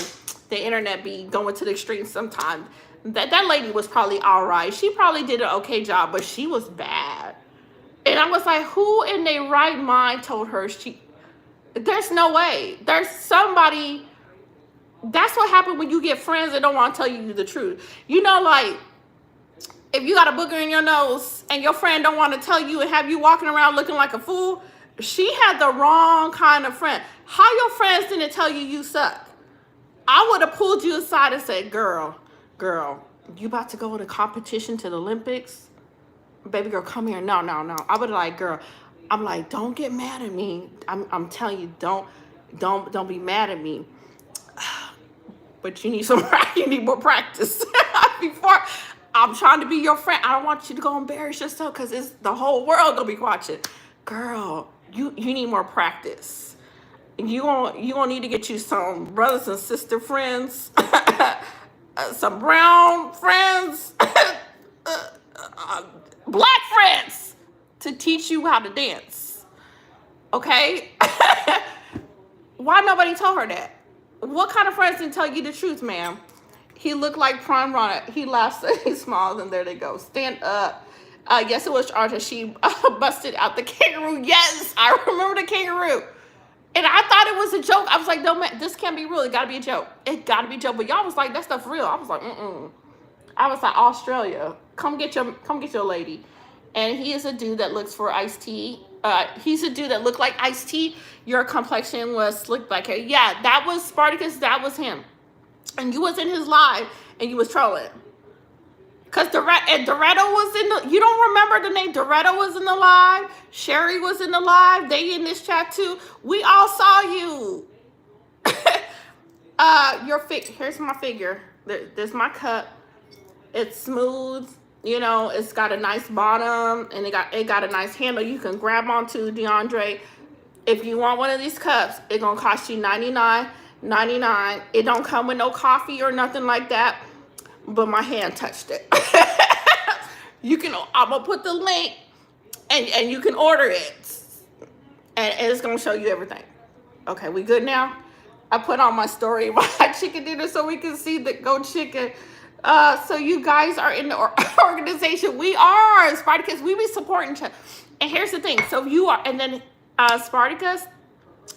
the internet be going to the extreme sometimes. That lady was probably all right. She probably did an okay job, but she was bad. And I was like, who in their right mind told her there's no way. There's somebody. That's what happened when you get friends that don't want to tell you the truth. You know, like, if you got a booger in your nose and your friend don't want to tell you and have you walking around looking like a fool, she had the wrong kind of friend. How your friends didn't tell you suck? I would have pulled you aside and said, girl, you about to go to competition to the Olympics? Baby girl, come here. No. I would like, girl, I'm like, don't get mad at me. I'm telling you, don't be mad at me. But you need more practice. Before, I'm trying to be your friend. I don't want you to go embarrass yourself because it's the whole world gonna be watching. Girl, you need more practice. You gonna need to get you some brothers and sister friends. Some brown friends, black friends to teach you how to dance. Okay? Why nobody told her that? What kind of friends didn't tell you the truth, ma'am? He looked like Prime Runner. He laughs and he smiles, and there they go. Stand up. Yes, it was Arthur. She busted out the kangaroo. Yes, I remember the kangaroo. And I thought it was a joke. I was like, no, man, this can't be real. It got to be a joke. It got to be a joke. But y'all was like, that stuff real. I was like, mm-mm. I was like, Australia, come get your lady. And he is a dude that looks for iced tea. He's a dude that looked like iced tea. Your complexion was slick black hair. Yeah, that was Spartacus. That was him. And you was in his live and you was trolling. Because Doretto was in the, you don't remember the name? Doretto was in the live. Sherry was in the live. They in this chat too. We all saw you. Here's my figure. There's my cup. It's smooth. You know, it's got a nice bottom and it got a nice handle you can grab onto, DeAndre. If you want one of these cups, it's gonna cost you $99.99. It don't come with no coffee or nothing like that, but my hand touched it. I'm gonna put the link and you can order it. And it's gonna show you everything. Okay, we good now? I put on my story my chicken dinner so we can see the Go Chicken. So you guys are in the organization. We are Spartacus. We be supporting each other. And here's the thing. So you are, and then Spartacus,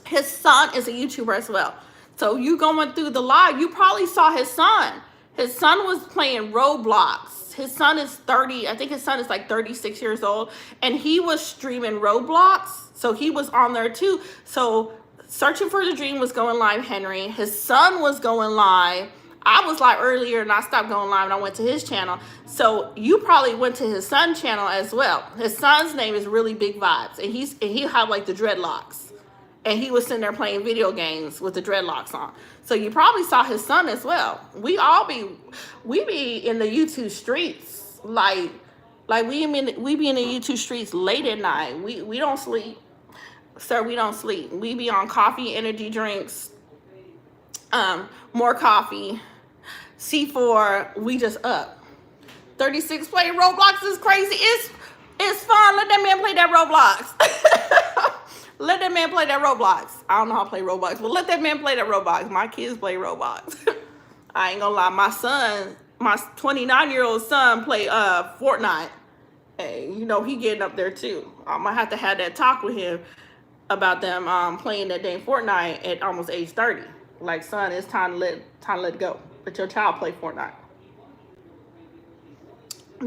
his son is a YouTuber as well. So you going through the live, you probably saw his son. His son was playing Roblox. His son is 30. I think his son is like 36 years old. And he was streaming Roblox. So he was on there too. So Searching for the Dream was going live, Henry. His son was going live. I was live earlier and I stopped going live and I went to his channel. So you probably went to his son's channel as well. His son's name is Really Big Vibes. And he had like the dreadlocks. And he was sitting there playing video games with the dreadlocks on. So you probably saw his son as well. We be in the YouTube streets. Like we be in the YouTube streets late at night. We don't sleep. Sir, we don't sleep. We be on coffee, energy drinks, more coffee, C4, we just up. 36 playing Roblox is crazy. It's fun. Let that man play that Roblox. Let that man play that Roblox. I don't know how to play Roblox, but let that man play that Roblox. My kids play Roblox. I ain't gonna lie. My son, my 29-year-old son play Fortnite. Hey, you know, he getting up there too. I'm gonna have to have that talk with him about them playing that damn Fortnite at almost age 30. Like, son, it's time to let it go. Let your child play Fortnite.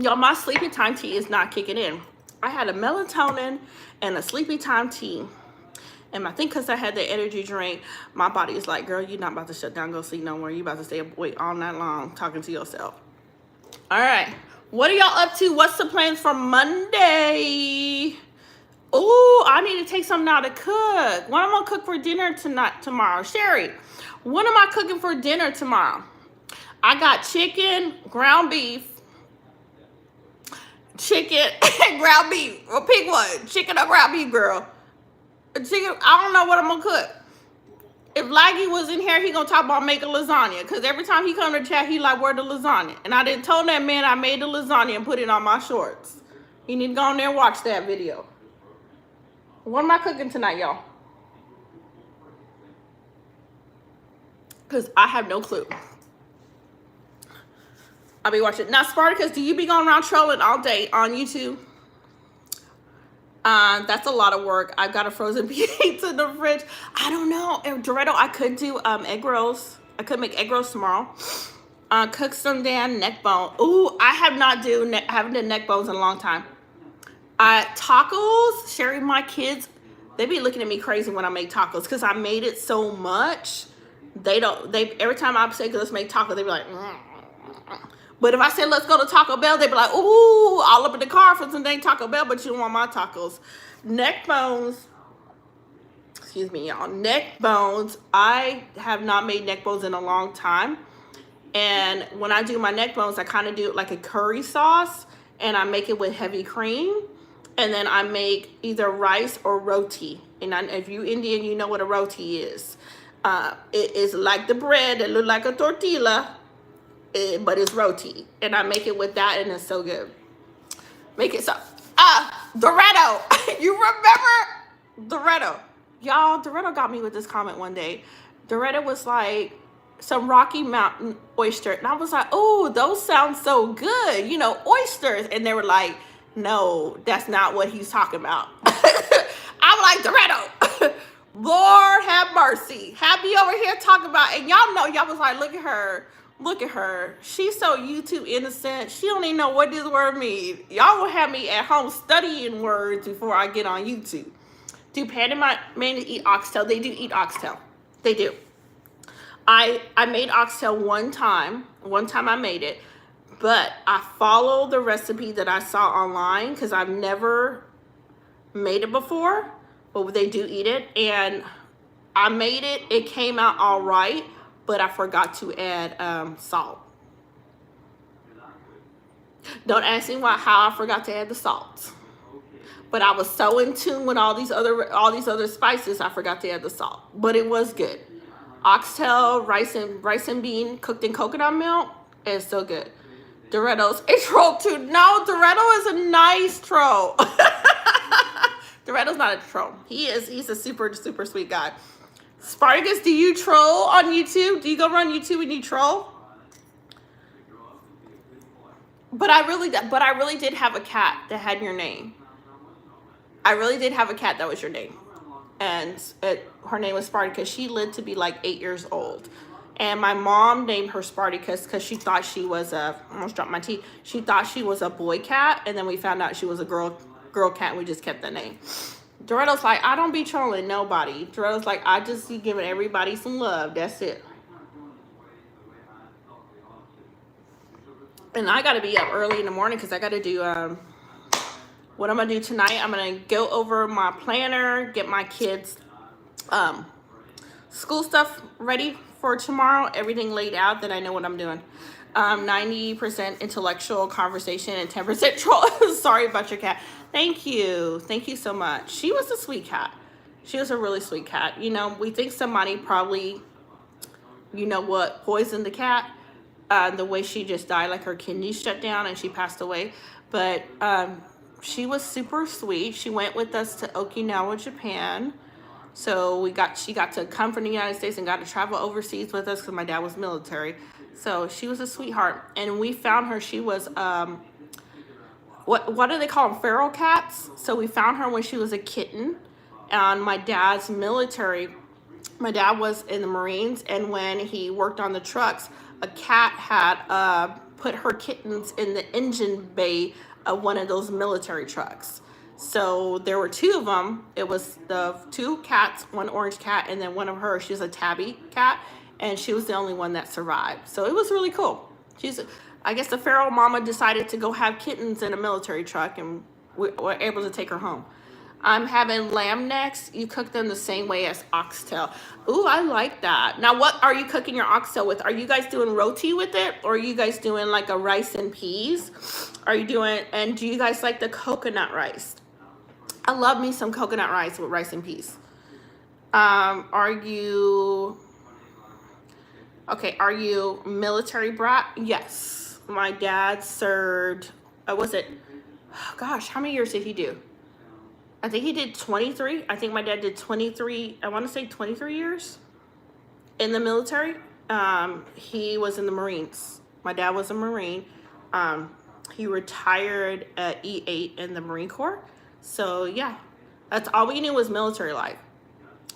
Y'all, my sleepy time tea is not kicking in. I had a melatonin and a sleepy time tea. And I think because I had the energy drink, my body is like, girl, you're not about to shut down, go sleep no more. You about to stay awake all night long talking to yourself. All right. What are y'all up to? What's the plans for Monday? Oh, I need to take something out to cook. What am I gonna cook for dinner tomorrow? Sherry, what am I cooking for dinner tomorrow? I got chicken, ground beef, chicken, and ground beef. Well, pick one. Chicken or ground beef, girl. Chicken, I don't know what I'm gonna cook. If Laggy was in here, he gonna talk about making lasagna. Because every time he come to chat, he like, where the lasagna? And I didn't told that man I made the lasagna and put it on my shorts. You need to go on there and watch that video. What am I cooking tonight, y'all? Because I have no clue. I'll be watching. Now, Spartacus, do you be going around trolling all day on YouTube? That's a lot of work. I've got a frozen pizza in the fridge. I don't know. Doretto, I could do egg rolls. I could make egg rolls tomorrow. Cook some damn neck bone. Ooh, I haven't done neck bones in a long time. Tacos, Sherry, my kids, they be looking at me crazy when I make tacos because I made it so much. Every time I say, let's make tacos, they be like, But if I say, let's go to Taco Bell, they be like, ooh, all up in the car for some dang Taco Bell, but you don't want my tacos. Neck bones, excuse me, y'all, neck bones. I have not made neck bones in a long time. And when I do my neck bones, I kind of do it like a curry sauce, and I make it with heavy cream. And then I make either rice or roti. And if you Indian, you know what a roti is. It is like the bread that look like a tortilla, but it's roti. And I make it with that, and it's so good. Make it so. Doretto. You remember Doretto? Y'all, Doretto got me with this comment one day. Doretto was like, some Rocky Mountain oyster. And I was like, oh, those sound so good, you know, oysters. And they were like, no, that's not what he's talking about. I'm like, Doretto, Lord have mercy. Have me over here talking about, and y'all know, y'all was like, look at her. Look at her. She's so YouTube innocent. She don't even know what this word means. Y'all will have me at home studying words before I get on YouTube. Do Panda mainly eat oxtail? They do eat oxtail. They do. I made oxtail one time. One time I made it. But I followed the recipe that I saw online because I've never made it before. But they do eat it. And I made it. It came out all right. But I forgot to add salt. Don't ask me how I forgot to add the salt. But I was so in tune with all these other spices, I forgot to add the salt. But it was good. Oxtail, rice and bean cooked in coconut milk is so good. Doretto's a troll too. No, Doretto is a nice troll. Doretto's not a troll. He's a super sweet guy. Spartacus, do you troll on YouTube? Do you go run YouTube and you troll? But I really did have a cat that had your name. I really did have a cat that was your name. And her name was Spartacus. She lived to be like 8 years old. And my mom named her Spartacus because she thought she was almost dropped my tea. She thought she was a boy cat. And then we found out she was a girl cat and we just kept the name. Doretto's like, I don't be trolling nobody. Doretto's like, I just be giving everybody some love. That's it. And I got to be up early in the morning because I got to do, what I'm going to do tonight, I'm going to go over my planner, get my kids' school stuff ready for tomorrow, everything laid out that I know what I'm doing. 90% intellectual conversation and 10% troll. Sorry about your cat. Thank you. Thank you so much. She was a sweet cat. She was a really sweet cat. You know, we think somebody probably, you know what, poisoned the cat. The way she just died, like her kidneys shut down and she passed away. But she was super sweet. She went with us to Okinawa, Japan. So she got to come from the United States and got to travel overseas with us because my dad was military. So she was a sweetheart. And we found her, she was, what do they call them? Feral cats. So we found her when she was a kitten. And my dad's military, my dad was in the Marines. And when he worked on the trucks, a cat had put her kittens in the engine bay of one of those military trucks. So there were two of them. It was the two cats, one orange cat, and then one of her. She's a tabby cat, and she was the only one that survived. So it was really cool. I guess the feral mama decided to go have kittens in a military truck, and we were able to take her home. I'm having lamb necks. You cook them the same way as oxtail. Ooh, I like that. Now, what are you cooking your oxtail with? Are you guys doing roti with it? Or are you guys doing like a rice and peas? And do you guys like the coconut rice? I love me some coconut rice with rice and peas. Are you military brat? Yes. My dad served, how many years did he do? I think he did 23. I think my dad did 23, I want to say 23 years in the military. He was in the Marines. My dad was a Marine. He retired at E8 in the Marine Corps. So yeah, that's all we knew was military life.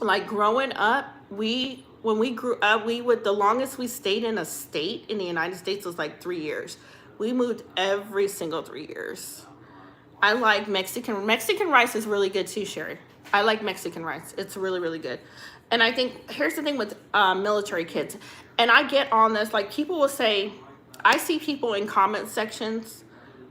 Like growing up, when we grew up, the longest we stayed in a state in the United States was like 3 years. We moved every single 3 years. I like Mexican rice is really good too, Sherry. I like Mexican rice. It's really, really good. And I think, here's the thing with military kids. And I get on this, like people will say, I see people in comment sections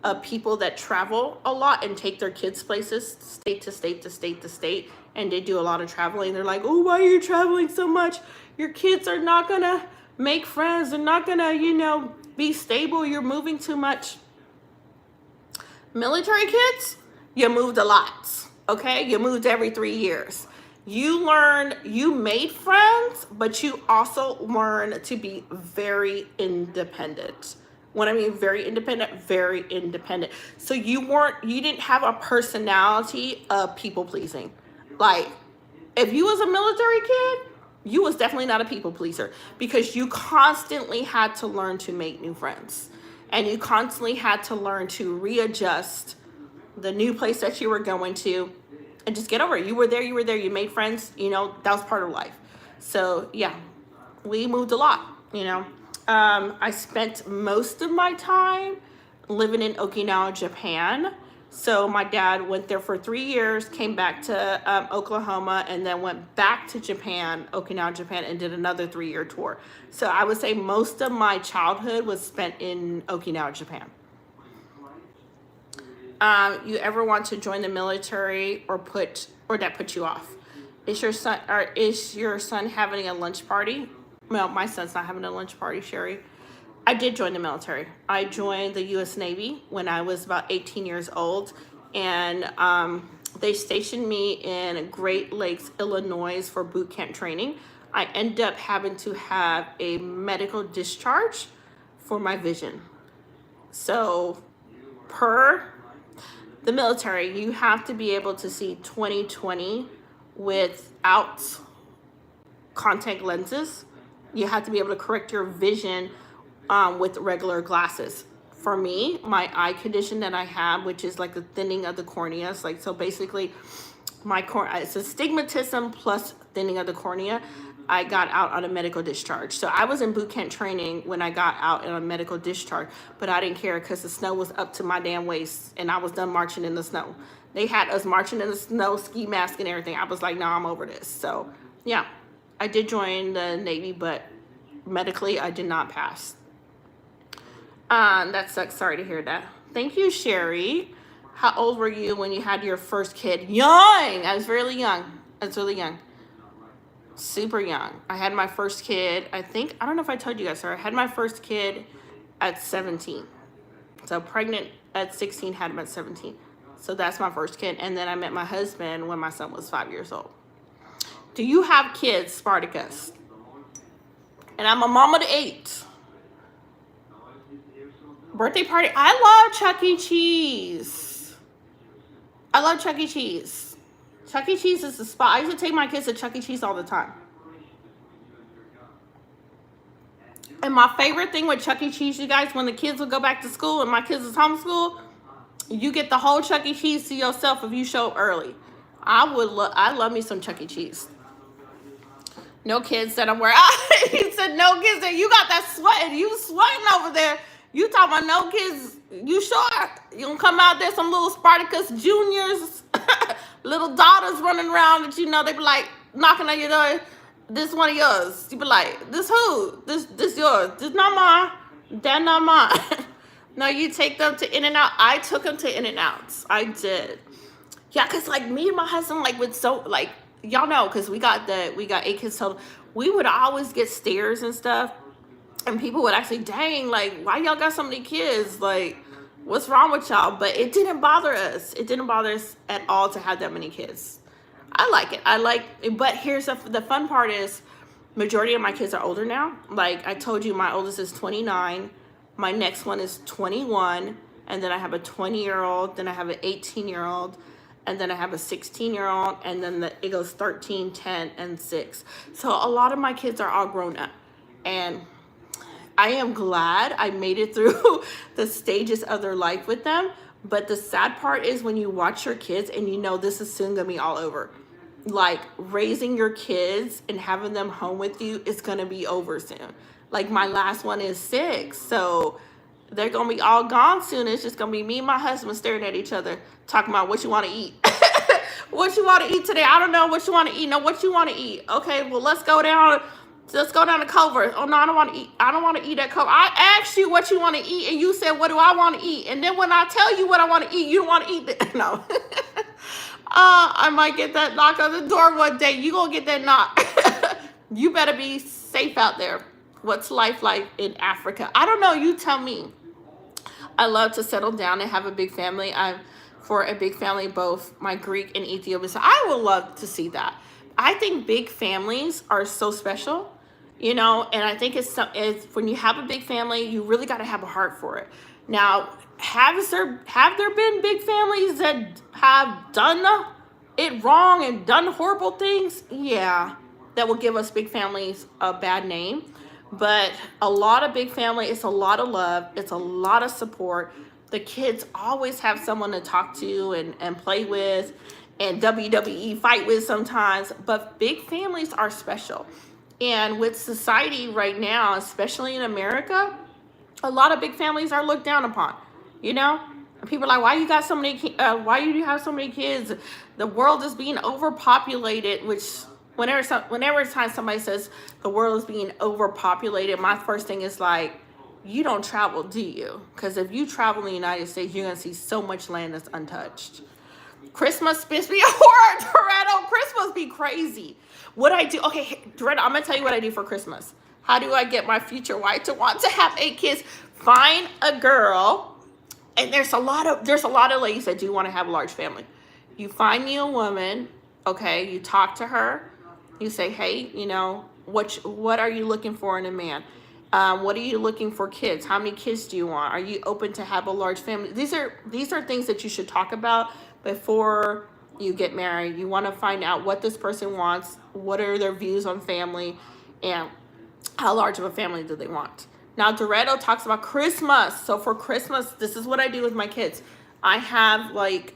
of people that travel a lot and take their kids places, state to state to state to state, and they do a lot of traveling. They're like, oh, why are you traveling so much? Your kids are not gonna make friends. They're not gonna, be stable. You're moving too much. Military kids, you moved a lot, okay? You moved every 3 years. You made friends, but you also learned to be very independent. When I mean very independent. So you didn't have a personality of people pleasing. Like, if you was a military kid, You was definitely not a people pleaser because you constantly had to learn to make new friends. And you constantly had to learn to readjust the new place that you were going to and just get over it. You were there, you made friends, that was part of life. So yeah, we moved a lot, I spent most of my time living in Okinawa, Japan. So my dad went there for 3 years, came back to Oklahoma, and then went back to Japan, Okinawa, Japan, and did another 3-year tour. So I would say most of my childhood was spent in Okinawa, Japan. You ever want to join the military or that put you off? Is your son having a lunch party? Well, my son's not having a lunch party, Sherry. I did join the military. I joined the U.S. Navy when I was about 18 years old, and they stationed me in Great Lakes, Illinois for boot camp training. I ended up having to have a medical discharge for my vision. So, per the military, you have to be able to see 20/20 without contact lenses. You have to be able to correct your vision with regular glasses. For me, my eye condition that I have, which is like the thinning of the cornea, so basically it's astigmatism plus thinning of the cornea. I got out on a medical discharge. So I was in boot camp training when I got out on a medical discharge, but I didn't care because the snow was up to my damn waist and I was done marching in the snow. They had us marching in the snow, ski mask and everything. I was like, no, I'm over this. So yeah, I did join the Navy, but medically I did not pass. That sucks. Sorry to hear that. Thank you, Sherry. How old were you when you had your first kid? Young. I was really young. Super young. I had my first kid, I don't know if I told you guys, sir. I had my first kid at 17. So pregnant at 16, had him at 17. So that's my first kid. And then I met my husband when my son was 5 years old. Do you have kids, Spartacus? And I'm a mama to 8. Birthday party. I love Chuck E. Cheese. Chuck E. Cheese is the spot. I used to take my kids to Chuck E. Cheese all the time. And my favorite thing with Chuck E. Cheese, you guys, when the kids would go back to school and my kids was homeschooled, you get the whole Chuck E. Cheese to yourself if you show up early. I love me some Chuck E. Cheese. No kids that I'm wearing. He said no kids that you got that sweating. You sweating over there. You talking about no kids. You sure? You gonna come out there, some little Spartacus juniors, little daughters running around that they be like knocking on your door. This one of yours. You be like, this who? This yours. This not mine. That not mine. No, you take them to In-N-Out. I took them to In-N-Outs. I did. Yeah, cause me and my husband y'all know, because we got 8 kids total. We would always get stares and stuff, and people would actually, dang, why y'all got so many kids? What's wrong with y'all? But it didn't bother us. It didn't bother us at all to have that many kids. I like it. But here's the fun part is, majority of my kids are older now. Like I told you, my oldest is 29. My next one is 21, and then I have a 20-year-old. Then I have an 18-year-old. And then I have a 16-year-old, and then it goes 13, 10, and 6. So a lot of my kids are all grown up. And I am glad I made it through the stages of their life with them. But the sad part is when you watch your kids and this is soon going to be all over. Raising your kids and having them home with you is going to be over soon. My last one is 6. So they're going to be all gone soon. It's just going to be me and my husband staring at each other, talking about what you want to eat. What you want to eat today? I don't know what you want to eat. No, what you want to eat? Okay, well, let's go down to Culver. Oh, no, I don't want to eat. I don't want to eat at Culver. I asked you what you want to eat, and you said, what do I want to eat? And then when I tell you what I want to eat, you don't want to eat it. No. I might get that knock on the door one day. You going to get that knock. You better be safe out there. What's life like in Africa? I don't know. You tell me. I love to settle down and have a big family. For a big family, both my Greek and Ethiopian. So I would love to see that. I think big families are so special, and I think it's when you have a big family, you really got to have a heart for it. Now, have there been big families that have done it wrong and done horrible things? Yeah. that will give us big families a bad name. But a lot of big family, it's a lot of love, it's a lot of support. The kids always have someone to talk to and play with and WWE fight with sometimes. But big families are special. And with society right now, especially in America, a lot of big families are looked down upon. You know, and people are like, "Why you got so many? Why do you have so many kids? The world is being overpopulated." Which, whenever it's time somebody says the world is being overpopulated, my first thing is like, "You don't travel, do you? Because if you travel in the United States, you're gonna see so much land that's untouched." Christmas be a horror, Dorado. Christmas be crazy. What I do, okay, Dorado, I'm gonna tell you what I do for Christmas. How do I get my future wife to want to have 8 kids? Find a girl, and there's a lot of ladies that do want to have a large family. You find me a woman, okay, you talk to her, you say, hey, what are you looking for in a man? What are you looking for kids? How many kids do you want? Are you open to have a large family? These are things that you should talk about before you get married. You want to find out what this person wants, what are their views on family, and how large of a family do they want. Now, Dorado talks about Christmas. So for Christmas, this is what I do with my kids. I have like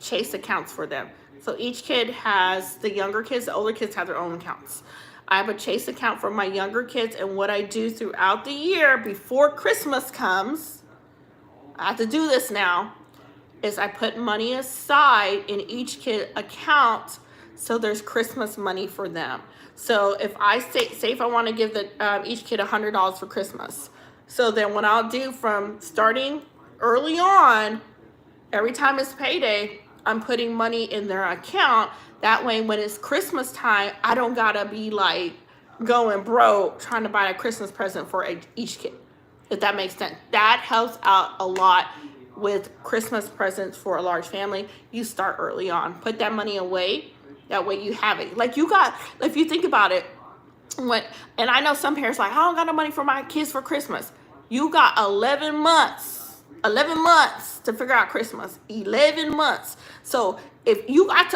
Chase accounts for them. So each kid has, the younger kids, the older kids have their own accounts. I have a Chase account for my younger kids, and what I do throughout the year before Christmas comes, I have to do this now, is I put money aside in each kid account so there's Christmas money for them. So if I say if I want to give each kid $100 for Christmas, so then what I'll do from starting early on, every time it's payday, I'm putting money in their account. That way, when it's Christmas time, I don't gotta be like going broke trying to buy a Christmas present for each kid. If that makes sense, that helps out a lot with Christmas presents for a large family. You start early on, put that money away. That way you have it. Like if you think about it, and I know some parents like, I don't got no money for my kids for Christmas. You got 11 months to figure out Christmas. 11 months. So if you got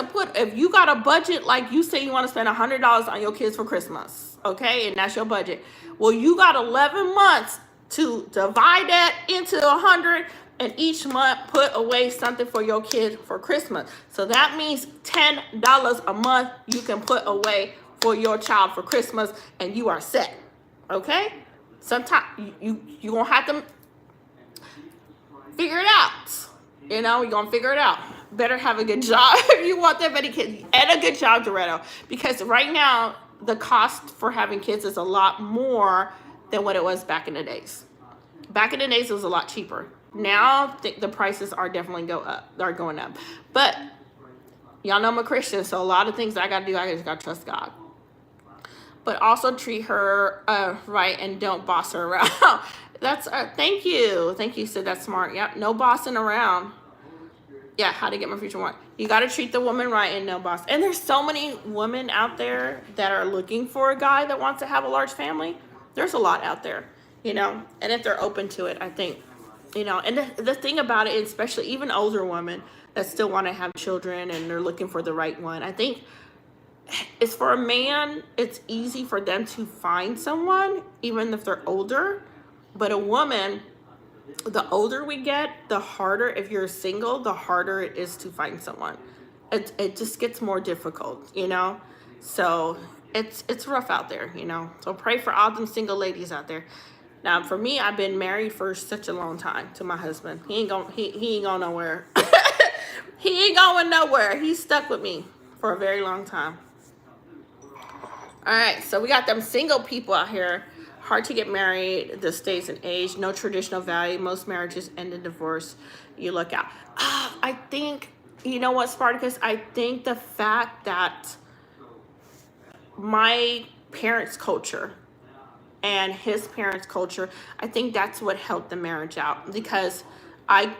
a budget, like you say you want to spend $100 on your kids for Christmas, okay, and that's your budget. Well, you got 11 months to divide that into 100, and each month put away something for your kid for Christmas. So that means $10 a month you can put away for your child for Christmas, and you are set. Okay? Sometimes you gonna have to figure it out. You're gonna figure it out. Better have a good job if you want that many kids, and a good job, Dorado, because right now the cost for having kids is a lot more than what it was back in the days. Back in the days, it was a lot cheaper. Now the prices are definitely going up. But y'all know I'm a Christian, so a lot of things I gotta do, I just gotta trust God. But also treat her right and don't boss her around. That's thank you. Said that's smart. Yeah, no bossing around. Yeah, how to get my future wife. You got to treat the woman right and no boss. And there's so many women out there that are looking for a guy that wants to have a large family. There's a lot out there, and if they're open to it, I think, and the thing about it, especially even older women that still want to have children and they're looking for the right one, I think it's for a man, it's easy for them to find someone, even if they're older. But a woman, the older we get, the harder, if you're single, the harder it is to find someone. It just gets more difficult, So it's rough out there, So pray for all them single ladies out there. Now, for me, I've been married for such a long time to my husband. He ain't going nowhere. He ain't going nowhere. He's stuck with me for a very long time. All right, so we got them single people out here. Hard to get married, the stays and age, no traditional value. Most marriages end in divorce. You look out. I think, you know what, Spartacus? I think the fact that my parents' culture and his parents' culture, I think that's what helped the marriage out. Because I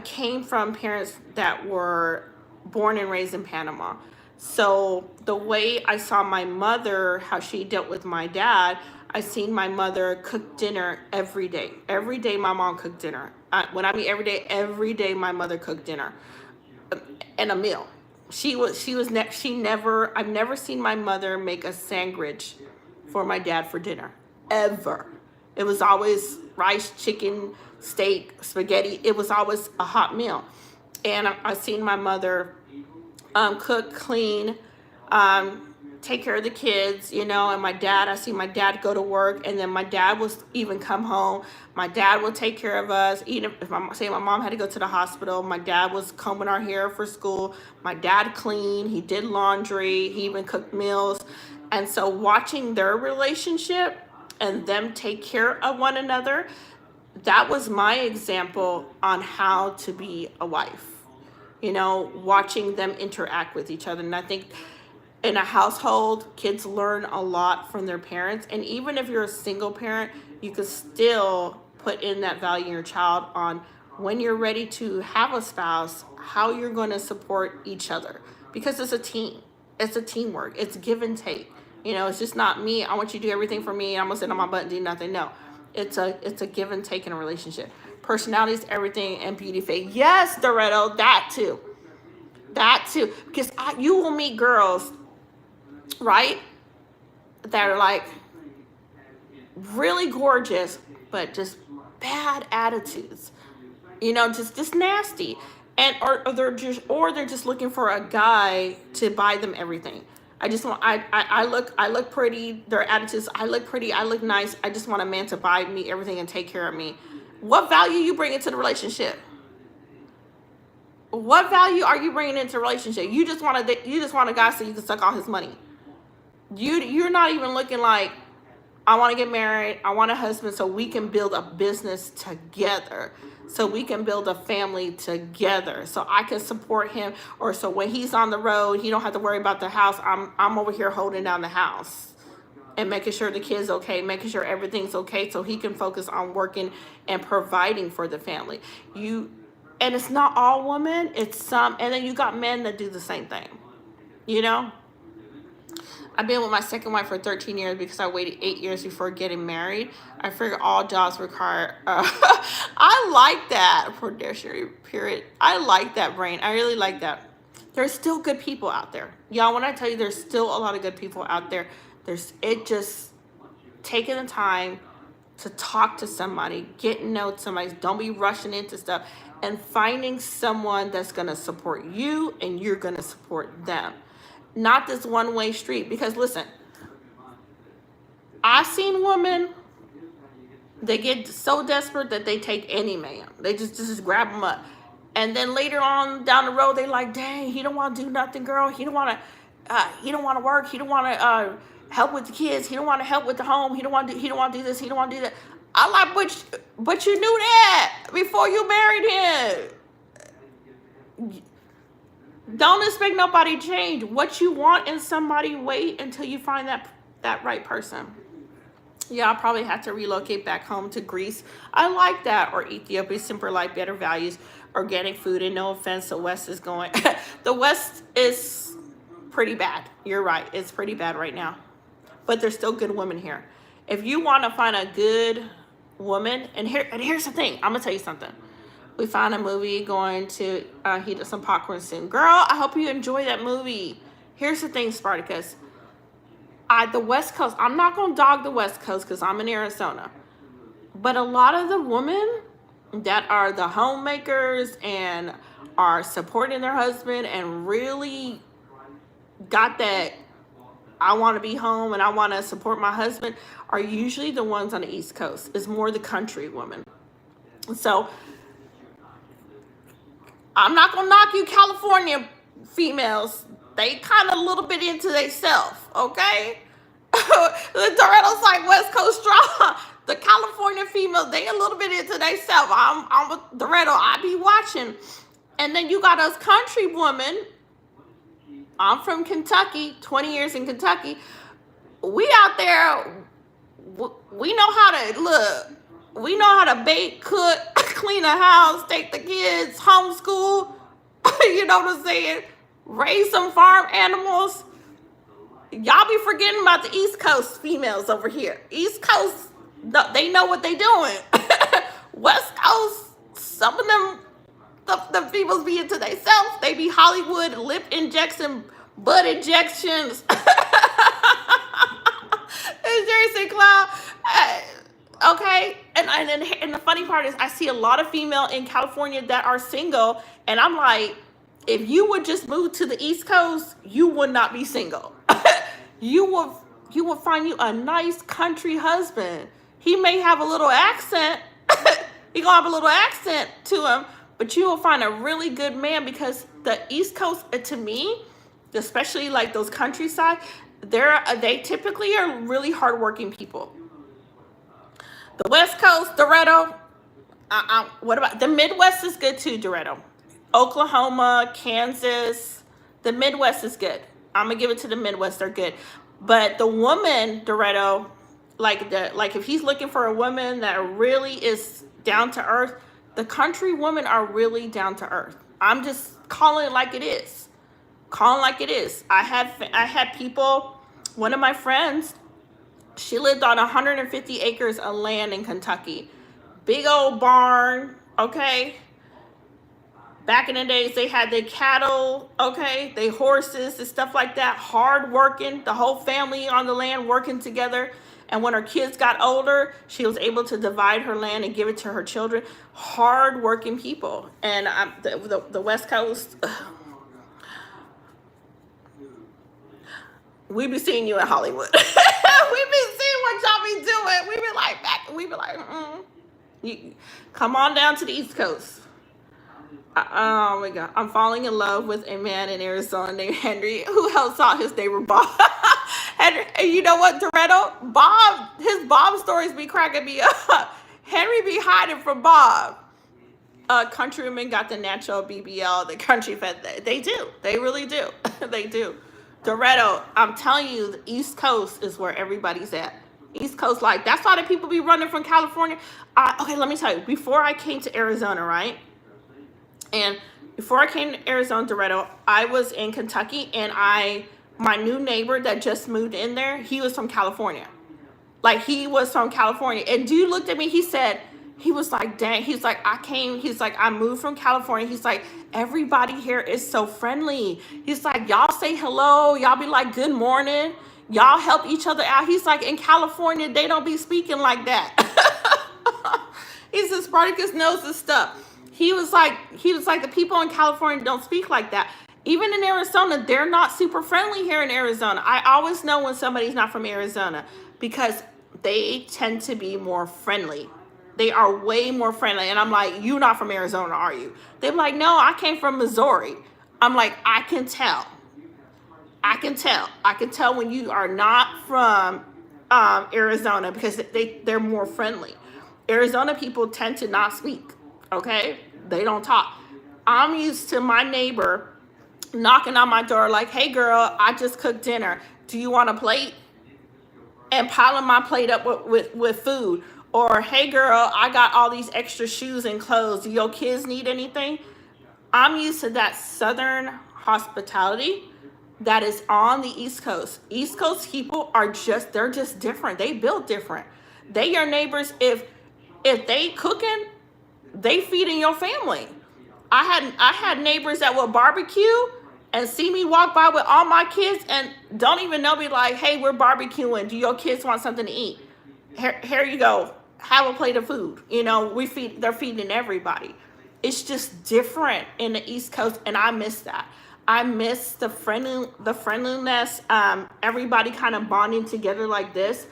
came from parents that were born and raised in Panama. So the way I saw my mother, how she dealt with my dad, I seen my mother cook dinner every day. Every day my mom cooked dinner. When I mean every day my mother cooked dinner and a meal. She never, I've never seen my mother make a sandwich for my dad for dinner, ever. It was always rice, chicken, steak, spaghetti. It was always a hot meal. And I've seen my mother cook, clean, take care of the kids, you know, and I see my dad go to work, and then my dad will even come home. My dad will take care of us. Even if my mom had to go to the hospital, my dad was combing our hair for school. My dad cleaned, he did laundry, he even cooked meals. And so watching their relationship and them take care of one another, that was my example on how to be a wife. You know, watching them interact with each other. And I think in a household, kids learn a lot from their parents. And even if you're a single parent, you can still put in that value in your child on when you're ready to have a spouse, how you're going to support each other. Because it's a team. It's a teamwork. It's give and take. You know, it's just not me. I want you to do everything for me. I'm going to sit on my butt and do nothing. No, it's a give and take in a relationship. Personality is everything, and beauty fade. Yes, Doretto, that too. That too. Because you will meet girls, right, that are like really gorgeous, but just bad attitudes. You know, just nasty. And or they're just looking for a guy to buy them everything. I look pretty, their attitudes, I look pretty, I look nice. I just want a man to buy me everything and take care of me. What value you bring into the relationship? What value are you bringing into a relationship? You just want a guy so you can suck all his money. You're not even looking like, I want to get married, I want a husband so we can build a business together, so we can build a family together, so I can support him, or so when he's on the road, he don't have to worry about the house. I'm over here holding down the house and making sure the kids okay, making sure everything's okay, so he can focus on working and providing for the family. And it's not all women, it's some, and then you got men that do the same thing, you know? I've been with my second wife for 13 years because I waited 8 years before getting married. I figured all jobs require, I like that fiduciary period. I like that brain. I really like that. There's still good people out there. Y'all, when I tell you there's still a lot of good people out there, it just taking the time to talk to somebody, getting to know somebody, don't be rushing into stuff, and finding someone that's going to support you and you're going to support them. Not this one-way street. Because listen, I've seen women, they get so desperate that they take any man. They just grab them up. And then later on down the road, they like, dang, he don't want to do nothing, girl. He don't want to work. He don't want to help with the kids. He don't want to help with the home. He don't want to do this. He don't want to do that. I like, but you knew that before you married him. Don't expect nobody to change. What you want in somebody, wait until you find that right person. Yeah, I'll probably have to relocate back home to Greece. I like that. Or Ethiopia, simpler life, better values, organic food, and no offense, the West is going. The West is pretty bad. You're right. It's pretty bad right now. But there's still good women here. If you want to find a good woman, and here's the thing. I'm going to tell you something. We found a movie, going to heat up some popcorn soon. Girl, I hope you enjoy that movie. Here's the thing, Spartacus. The West Coast, I'm not going to dog the West Coast because I'm in Arizona. But a lot of the women that are the homemakers and are supporting their husband and really got that, I want to be home and I want to support my husband, are usually the ones on the East Coast. It's more the country women. So I'm not going to knock you California females. They kind of a little bit into themselves, okay? The Toretto's like West Coast strong. The California females, they a little bit into themselves. I'm with Doretto. I be watching. And then you got us country women. I'm from Kentucky, 20 years in Kentucky. We out there, we know how to look. We know how to bake, cook, clean a house, take the kids, homeschool, you know what I'm saying? Raise some farm animals. Y'all be forgetting about the East Coast females over here. East Coast, they know what they doing. West Coast, some of them, The people's be into themselves. They be Hollywood lip injection, butt injections. Seriously, Cloud. Okay, and the funny part is, I see a lot of female in California that are single, and I'm like, if you would just move to the East Coast, you would not be single. you will you will find you a nice country husband. He may have a little accent. He gonna have a little accent to him, but you will find a really good man, because the East Coast, to me, especially like those countryside, they typically are really hardworking people. The West Coast, Dorado. What about the Midwest? Is good too, Dorado. Oklahoma, Kansas. The Midwest is good. I'm gonna give it to the Midwest. They're good. But the woman, Dorado, like if he's looking for a woman that really is down to earth, the country women are really down to earth. I'm just calling it like it is. Calling like it is. I had people. One of my friends, she lived on 150 acres of land in Kentucky. Big old barn, okay? Back in the days, they had their cattle, okay? They horses and stuff like that. Hard working, the whole family on the land working together. And when her kids got older, she was able to divide her land and give it to her children. Hard working people. And the West Coast, we be seeing you in Hollywood. We be seeing what y'all be doing. We be like, you, come on down to the East Coast. Oh my God. I'm falling in love with a man in Arizona named Henry who helps out his neighbor Bob. And you know what, Toretto? His Bob stories be cracking me up. Henry be hiding from Bob. Countrymen got the natural BBL, the country fed. They do. They really do. They do. Toretto, I'm telling you, the East Coast is where everybody's at. East Coast, like, that's why the people be running from California. Okay, let me tell you, before I came to Arizona, right? And before I came to Arizona, Toretto, I was in Kentucky, and my new neighbor that just moved in there, he was from California. Like, he was from California. And dude looked at me, he was like, dang, he's like, I moved from California. He's like, everybody here is so friendly. He's like, y'all say hello. Y'all be like, good morning. Y'all help each other out. He's like, in California, they don't be speaking like that. He says, Spartacus knows this stuff. He was like, the people in California don't speak like that. Even in Arizona, they're not super friendly here in Arizona. I always know when somebody's not from Arizona because they tend to be more friendly. They are way more friendly. And I'm like, you not from Arizona, are you? They're like, no, I came from Missouri. I'm like, I can tell. I can tell when you are not from Arizona because they're more friendly. Arizona people tend to not speak, okay? They don't talk. I'm used to my neighbor knocking on my door like, hey, girl, I just cooked dinner. Do you want a plate? And piling my plate up with food. Or, hey, girl, I got all these extra shoes and clothes. Do your kids need anything? I'm used to that Southern hospitality that is on the East Coast. East Coast people they're just different. They built different. They your neighbors. If they cooking, they feeding your family. I had neighbors that would barbecue and see me walk by with all my kids and don't even know me, like, hey, we're barbecuing. Do your kids want something to eat? Here you go. Have a plate of food. You know, they're feeding everybody. It's just different in the East Coast, and I miss that. I miss the friendliness, everybody kind of bonding together like this.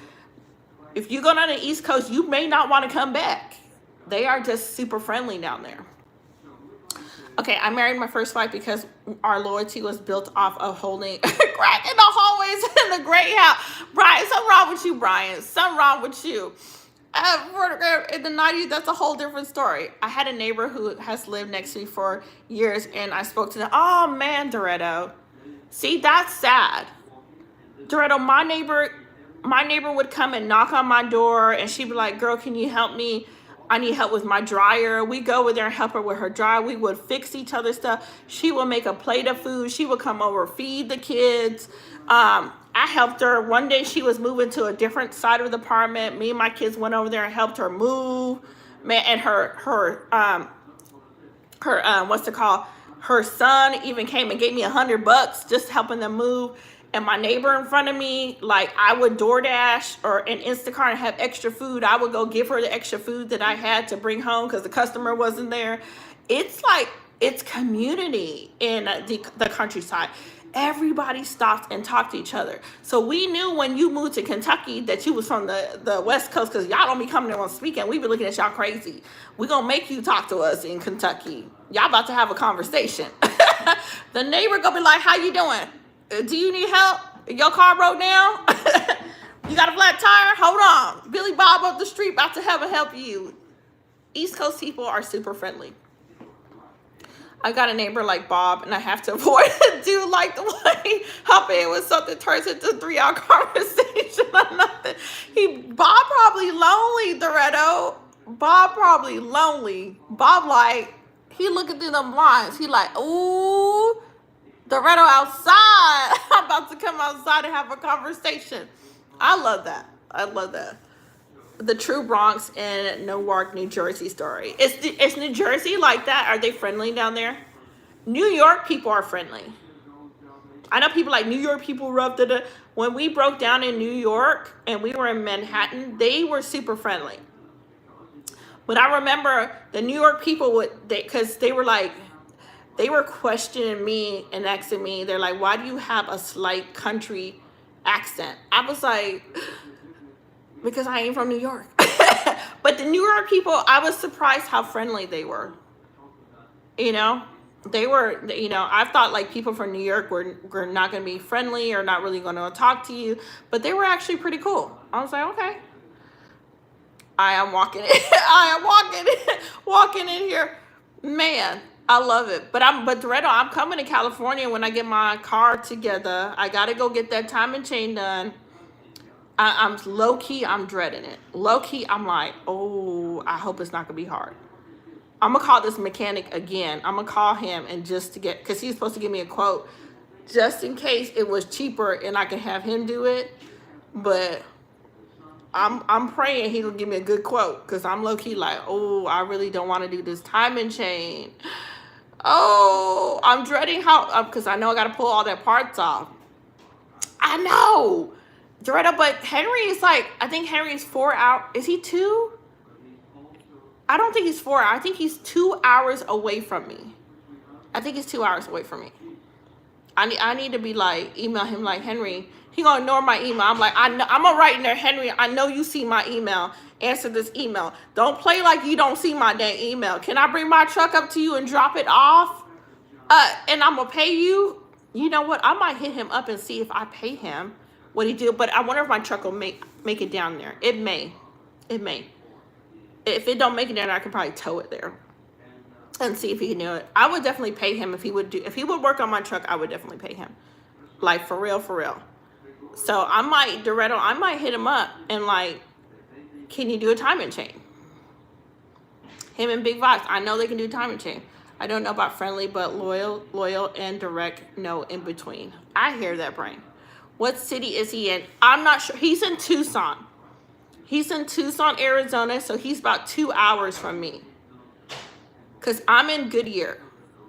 If you go down the East Coast, you may not want to come back. They are just super friendly down there. Okay, I married my first wife because our loyalty was built off of holding crack in the hallways in the great house. Brian, something wrong with you, Brian. Something wrong with you. In the 90s, that's a whole different story. I had a neighbor who has lived next to me for years, and I spoke to them. Oh, man, Dorado. See, that's sad. Dorado, my neighbor would come and knock on my door, and she'd be like, girl, can you help me? I need help with my dryer. We go over there and help her with her dryer. We would fix each other's stuff. She would make a plate of food. She would come over, feed the kids. I helped her. One day she was moving to a different side of the apartment. Me and my kids went over there and helped her move. Man, and her her what's it called? Her son even came and gave me $100 just helping them move. And my neighbor in front of me, like I would DoorDash or an Instacart and have extra food. I would go give her the extra food that I had to bring home because the customer wasn't there. It's like, it's community in the countryside. Everybody stopped and talked to each other. So we knew when you moved to Kentucky that you was from the West Coast, because y'all don't be coming there on speaking. We be looking at y'all crazy. We gonna make you talk to us in Kentucky. Y'all about to have a conversation. The neighbor gonna be like, how you doing? Do you need help? Your car broke down? You got a flat tire? Hold on. Billy Bob up the street about to help you. East Coast people are super friendly. I got a neighbor like Bob, and I have to avoid a dude like the way helping with something turns into a 3-hour conversation or nothing. Bob probably lonely, Doretto. Bob probably lonely. Bob like, he looking through them lines. He like, ooh, Doretto outside. I'm about to come outside and have a conversation. I love that. I love that. The true Bronx in Newark, New Jersey story. Is New Jersey like that? Are they friendly down there? New York people are friendly. I know people like New York people rough. When we broke down in New York and we were in Manhattan, they were super friendly. But I remember the New York people because they were like, they were questioning me and asking me, they're like, why do you have a slight country accent? I was like, because I ain't from New York. But the New York people, I was surprised how friendly they were. You know, they were, you know, I thought like people from New York were not going to be friendly or not really going to talk to you, but they were actually pretty cool. I was like, okay. I am walking in. I am walking in here. Man, I love it. But Doretto, I'm coming to California when I get my car together. I got to go get that time and chain done. I'm low-key, I'm dreading it. Low-key, I'm like, oh, I hope it's not going to be hard. I'm going to call this mechanic again. I'm going to call him and just to get, because he's supposed to give me a quote, just in case it was cheaper and I can have him do it. But I'm praying he'll give me a good quote, because I'm low-key like, oh, I really don't want to do this timing chain. Oh, I'm dreading how, because I know I got to pull all that parts off. I know. Doretto, but Henry is like, I think Henry's 4 hours. Is he 2? I don't think he's 4 hours. I think he's 2 hours away from me. I think he's 2 hours away from me. I need to be like, email him like, Henry, he gonna ignore my email. I'm like, I'm gonna write in there, Henry, I know you see my email. Answer this email. Don't play like you don't see my dang email. Can I bring my truck up to you and drop it off? And I'm gonna pay you. You know what? I might hit him up and see if I pay him what he do, but I wonder if my truck will make it down there. It may. If it don't make it down there, I can probably tow it there and see if he can do it. I would definitely pay him if he would work on my truck. I would definitely pay him, like for real. So Doretto, I might hit him up and like, can you do a timing chain? Him and Big Vox, I know they can do timing chain. I don't know about friendly, but loyal and direct, no in between. I hear that, brain. What city is he in? I'm not sure. He's in Tucson. He's in Tucson, Arizona, so he's about 2 hours from me. Because I'm in Goodyear,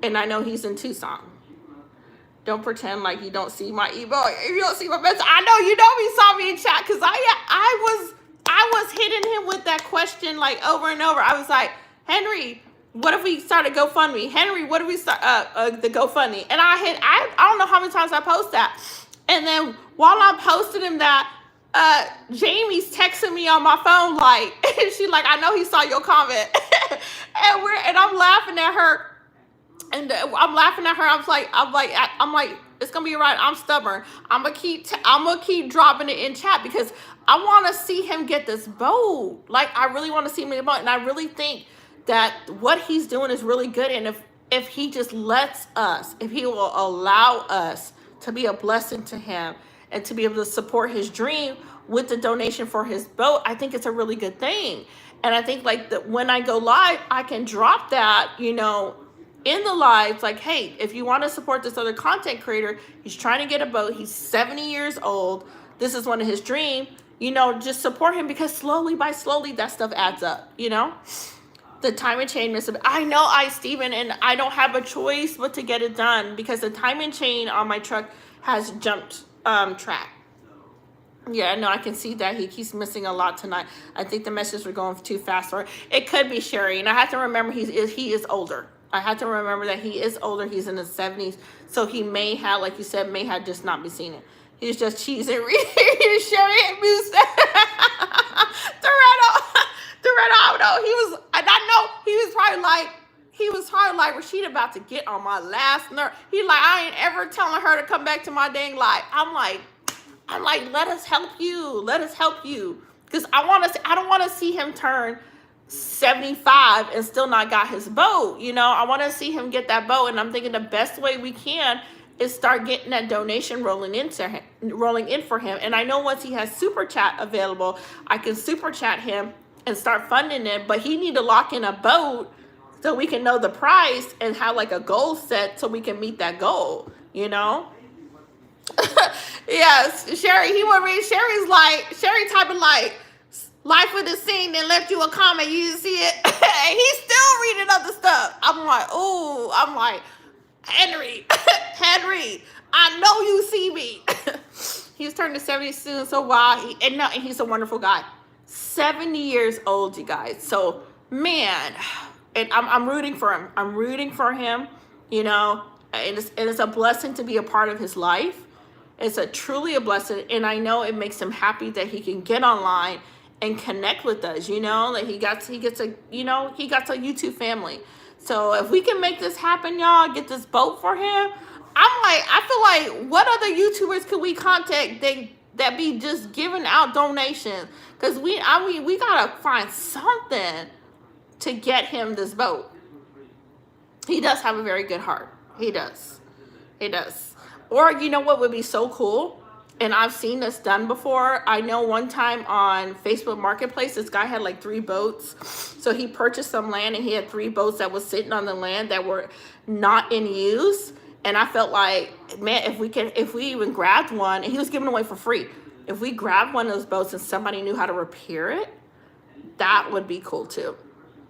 and I know he's in Tucson. Don't pretend like you don't see my email. If you don't see my message, I know you know he saw me in chat, because I was hitting him with that question like over and over. I was like, Henry, what if we start a GoFundMe? Henry, what if we start the GoFundMe? And I don't know how many times I post that. And then while I'm posting him that, Jamie's texting me on my phone like, she's like, I know he saw your comment. and I'm laughing at her. And I'm laughing at her. I'm like, it's gonna be all right. I'm stubborn. I'm gonna keep dropping it in chat because I want to see him get this boat. Like, I really want to see him get the boat, and I really think that what he's doing is really good. And if he just lets us, if he will allow us to be a blessing to him and to be able to support his dream with the donation for his boat, I think it's a really good thing. And I think like that when I go live, I can drop that, you know, in the lives, like, hey, if you want to support this other content creator, he's trying to get a boat, he's 70 years old, this is one of his dreams, you know, just support him, because slowly by slowly that stuff adds up, you know. The timing chain, Miss. I know, Steven, and I don't have a choice but to get it done because the timing chain on my truck has jumped track. Yeah, no, I can see that he keeps missing a lot tonight. I think the messages are going too fast for it. It could be Sherry, and I have to remember he is older. I have to remember that he is older. He's in his 70s, so he may have, like you said, may have just not been seeing it. He's just cheesing. Sherry moves. Doretta, I know he was, and I know he was probably like Rashida about to get on my last nerve. He like, I ain't ever telling her to come back to my dang life. I'm like, let us help you. Let us help you. Because I don't want to see him turn 75 and still not got his boat. You know, I want to see him get that boat. And I'm thinking the best way we can is start getting that donation rolling in for him. And I know once he has Super Chat available, I can Super Chat him and start funding it. But he need to lock in a boat so we can know the price and have like a goal set so we can meet that goal, you know? Yes, Sherry, Sherry typing like, life of the scene, then left you a comment, you didn't see it. He's still reading other stuff. I'm like, Henry, Henry, I know you see me. He's turning 70 soon, so wow, and he's a wonderful guy. 70 years old, you guys. So, man, and I'm rooting for him. I'm rooting for him, you know, and it's a blessing to be a part of his life. It's truly a blessing, and I know it makes him happy that he can get online and connect with us. You know, that he got a YouTube family. So if we can make this happen, y'all, get this boat for him. I feel like what other YouTubers could we contact that be just giving out donations? Because we gotta find something to get him this boat. He does have a very good heart. He does. Or you know what would be so cool? And I've seen this done before. I know one time on Facebook Marketplace, this guy had like 3 boats. So he purchased some land and he had 3 boats that was sitting on the land that were not in use. And I felt like, man, if we even grabbed one, and he was giving away for free. If we grabbed one of those boats and somebody knew how to repair it, that would be cool too.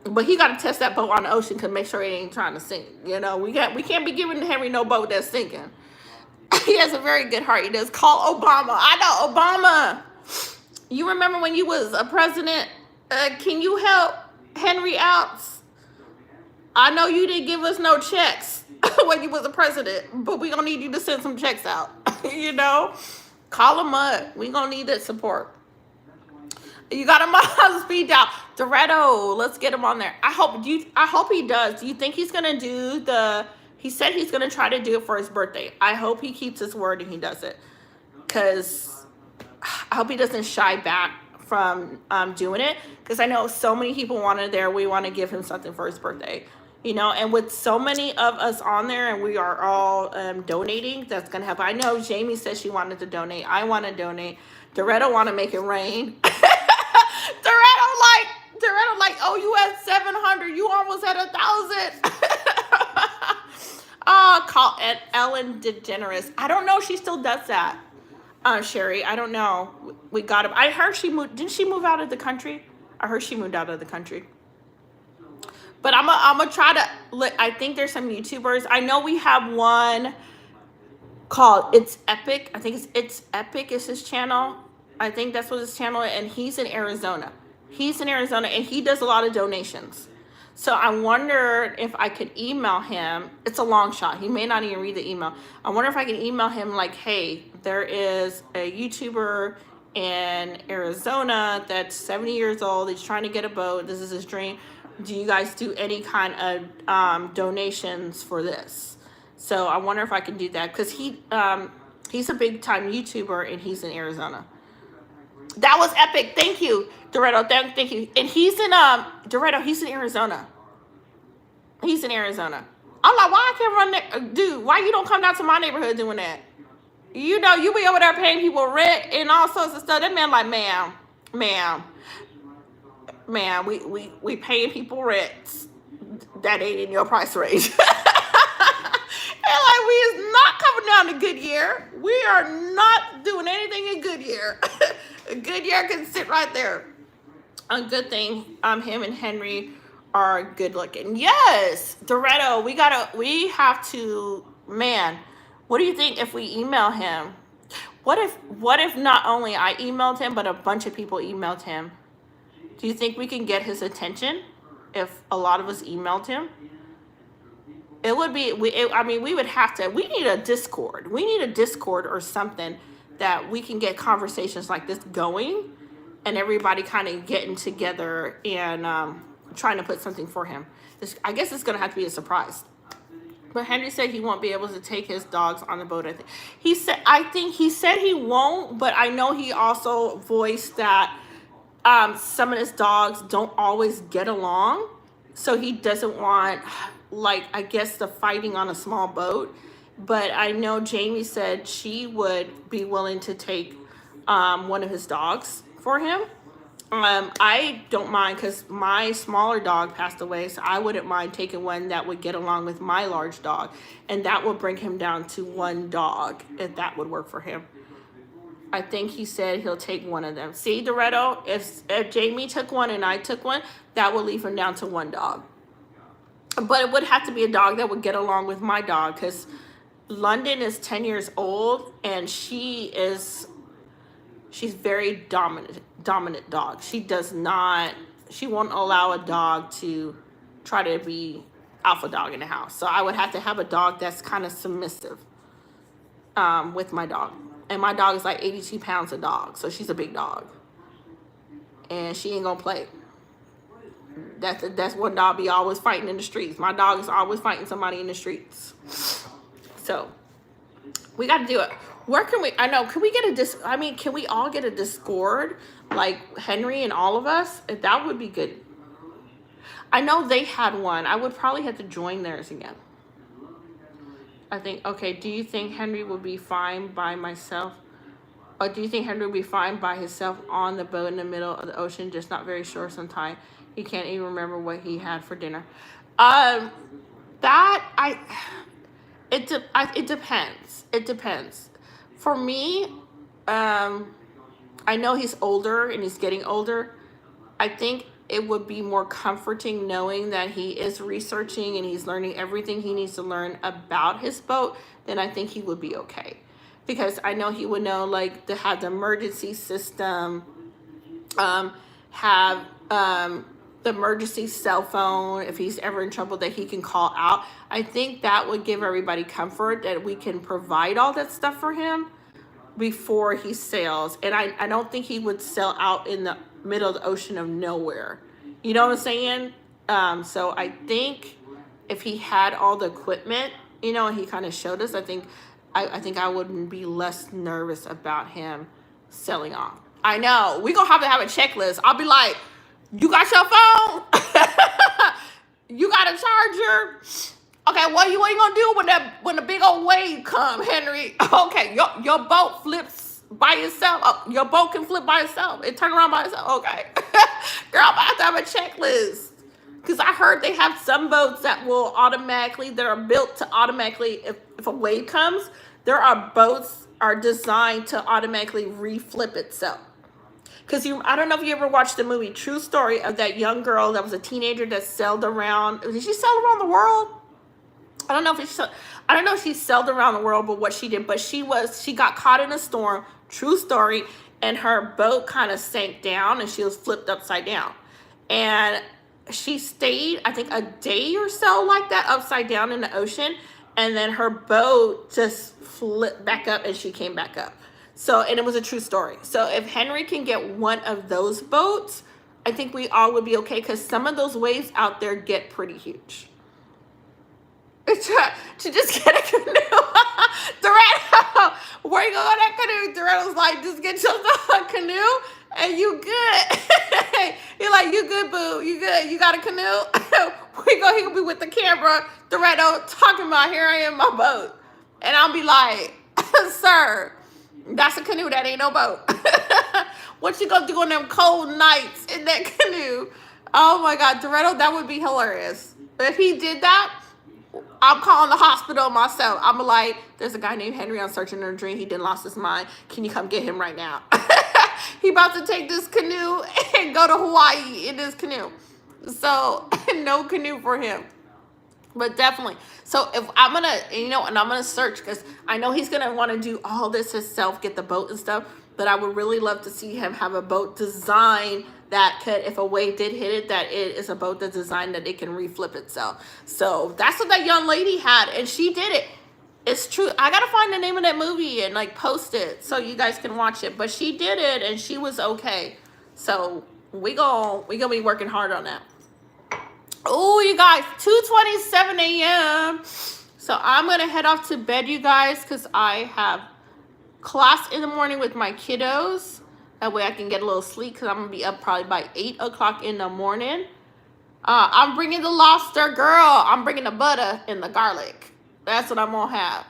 But he got to test that boat on the ocean to make sure it ain't trying to sink. You know, we can't be giving Henry no boat that's sinking. He has a very good heart. He does. Call Obama. I know, Obama. You remember when you was a president? Can you help Henry out? I know you didn't give us no checks when you was a president, but we gonna need you to send some checks out. You know, call him up. We gonna need that support. You got him on speed dial. Doretta, let's get him on there. I hope he does. Do you think he's gonna do he said he's gonna try to do it for his birthday. I hope he keeps his word and he does it. Cause I hope he doesn't shy back from doing it. Cause I know so many people wanted there. We want to give him something for his birthday. You know, and with so many of us on there and we are all donating, that's gonna help. I know Jamie said she wanted to donate. I want to donate. Doretta want to make it rain. Doretta like, oh, you had 700. You almost had 1,000. Call Ellen DeGeneres. I don't know if she still does that. Sherry, I don't know. We got him. I heard she moved. Didn't she move out of the country? I heard she moved out of the country. But I'm gonna try to. I think there's some YouTubers. I know we have one called It's Epic. I think It's Epic is his channel. I think that's what his channel is, and he's in Arizona. And he does a lot of donations. So I wonder if I could email him. It's a long shot. He may not even read the email. I wonder if I can email him like, hey, there is a YouTuber in Arizona that's 70 years old. He's trying to get a boat. This is his dream. Do you guys do any kind of donations for this? So I wonder if I can do that because he's a big time YouTuber and he's in Arizona. That was epic. Thank you, Doretta. Thank you. And he's in Doretta. He's in Arizona. I'm like, why I can't run that, dude? Why you don't come down to my neighborhood doing that? You know, you be over there paying people rent and all sorts of stuff. That man like, ma'am, we paying people rent. That ain't in your price range. And like, we is not coming down to Goodyear. We are not doing anything in Goodyear. Goodyear can sit right there. A good thing, him and Henry are good looking. Yes, Doretto, we have to, man, what do you think if we email him? What if not only I emailed him, but a bunch of people emailed him? Do you think we can get his attention if a lot of us emailed him? It would be, I mean, we would have to, we need a Discord. We need a Discord or something that we can get conversations like this going and everybody kind of getting together and trying to put something for him. I guess it's going to have to be a surprise. But Henry said he won't be able to take his dogs on the boat. I think he said he won't, but I know he also voiced that some of his dogs don't always get along. So he doesn't want, like, I guess the fighting on a small boat. But I know Jamie said she would be willing to take one of his dogs for him. I don't mind because my smaller dog passed away, so I wouldn't mind taking one that would get along with my large dog, and that would bring him down to one dog if that would work for him. I think he said he'll take one of them. See, Doretto, if Jamie took one and I took one, that would leave him down to one dog. But it would have to be a dog that would get along with my dog because London is 10 years old and she's very dominant dog. She won't allow a dog to try to be alpha dog in the house. So I would have to have a dog that's kind of submissive with my dog. And my dog is like 82 pounds a dog. So she's a big dog. And she ain't gonna play. That's one dog be always fighting in the streets. My dog is always fighting somebody in the streets. So we got to do it. Where can we? I know. Can we get can we all get a Discord like Henry and all of us? That would be good. I know they had one. I would probably have to join theirs again. I think. Okay. Do you think Henry would be fine by myself? Or do you think Henry would be fine by himself on the boat in the middle of the ocean? Just not very sure. Sometimes he can't even remember what he had for dinner. It depends. It depends. For me, I know he's older and he's getting older. I think it would be more comforting knowing that he is researching and he's learning everything he needs to learn about his boat. Then I think he would be okay. Because I know he would know, like, to have the emergency system, have the emergency cell phone if he's ever in trouble that he can call out. I think that would give everybody comfort that we can provide all that stuff for him before he sails. And I don't think he would sail out in the middle of the ocean of nowhere. You know what I'm saying? So I think if he had all the equipment, and he kind of showed us, I think I wouldn't be less nervous about him sailing off. I know. We're going to have a checklist. I'll be like, you got your phone? You got a charger? Okay, what you going to do when the big old wave come, Henry? Okay, your boat flips by itself. Oh, your boat can flip by itself. It turn around by itself. Okay. Girl, I'm about to have a checklist. Because I heard they have some boats that are built to automatically, if a wave comes, there are boats are designed to automatically reflip itself. Because I don't know if you ever watched the movie True Story of that young girl that was a teenager that sailed around. Did she sail around the world? I don't know if she sailed around the world, but what she did. But she got caught in a storm. True story. And her boat kind of sank down and she was flipped upside down. And she stayed, I think, a day or so like that upside down in the ocean. And then her boat just flipped back up and she came back up. So, and it was a true story. So if Henry can get one of those boats, I think we all would be okay because some of those waves out there get pretty huge. To just get a canoe. Doretto, where you going on that canoe? Doretto's like, just get your canoe and you good. You're like, you good, boo. You good. You got a canoe? He gonna be with the camera. Doretto talking about, here I am in my boat. And I'll be like, sir, that's a canoe. That ain't no boat. What you gonna do on them cold nights in that canoe? Oh my God, Doretto, that would be hilarious. If he did that, I'm calling the hospital myself. I'm like, there's a guy named Henry on Searching in a Dream. He done lost his mind. Can you come get him right now? He about to take this canoe and go to Hawaii in this canoe. So no canoe for him. But definitely. So if I'm gonna, and I'm gonna search because I know he's gonna want to do all this himself, get the boat and stuff. But I would really love to see him have a boat design that could, if a wave did hit it, that it is a boat that's designed that it can reflip itself. So that's what that young lady had, and she did it. It's true. I gotta find the name of that movie and like post it so you guys can watch it. But she did it, and she was okay. So we gonna be working hard on that. Oh, you guys, 2:27 a.m. So I'm going to head off to bed, you guys, because I have class in the morning with my kiddos. That way I can get a little sleep because I'm going to be up probably by 8 o'clock in the morning. I'm bringing the lobster, girl. I'm bringing the butter and the garlic. That's what I'm going to have.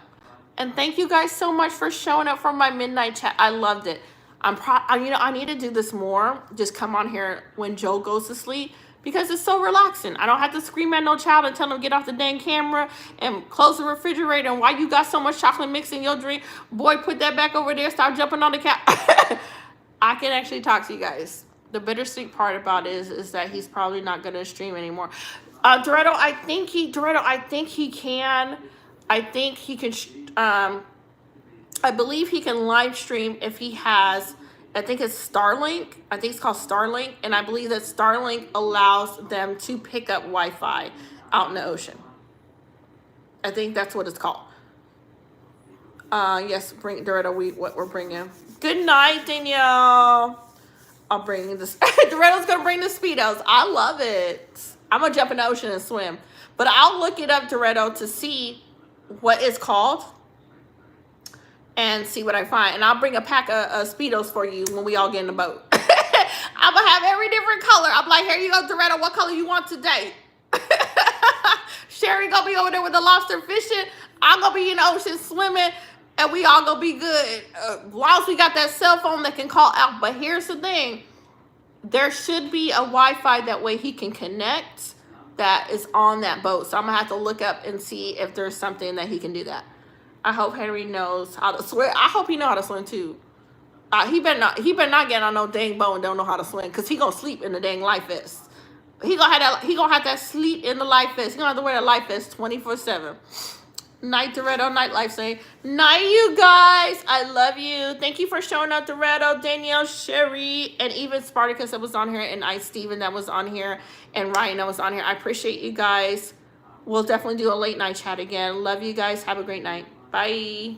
And thank you guys so much for showing up for my midnight chat. I loved it. I need to do this more. Just come on here when Joe goes to sleep. Because it's so relaxing. I don't have to scream at no child and tell them get off the dang camera and close the refrigerator. And why you got so much chocolate mix in your drink? Boy, put that back over there. Stop jumping on the couch. I can actually talk to you guys. The bittersweet part about it is that he's probably not going to stream anymore. Dorado, I think he can. I think he can. I believe he can live stream if he has. I think it's Starlink. I think it's called Starlink. And I believe that Starlink allows them to pick up Wi-Fi out in the ocean. I think that's what it's called. Yes, bring Doretta, what we're bringing. Good night, Danielle. I'll bring this. Doretta's going to bring the Speedos. I love it. I'm going to jump in the ocean and swim. But I'll look it up, Doretta, to see what it's called. And see what I find. And I'll bring a pack of Speedos for you when we all get in the boat. I'm going to have every different color. I'm like, here you go, Doretta. What color you want today? Sherry going to be over there with the lobster fishing. I'm going to be in the ocean swimming. And we all going to be good. As long as we got that cell phone that can call out. But here's the thing. There should be a Wi-Fi that way he can connect that is on that boat. So I'm going to have to look up and see if there's something that he can do that. I hope Henry knows how to swim. I hope he know how to swim too. He better not get on no dang boat and don't know how to swim, because he gonna sleep in the dang life vest. He gonna have that sleep in the life vest. He gonna have to wear the life vest 24/7. Night, Doretta. Night, life saying night, you guys. I love you. Thank you for showing up, Doretta, Danielle, Sherry, and even Spartacus that was on here, and Steven that was on here, and Ryan that was on here. I appreciate you guys. We'll definitely do a late night chat again. Love you guys. Have a great night. Bye.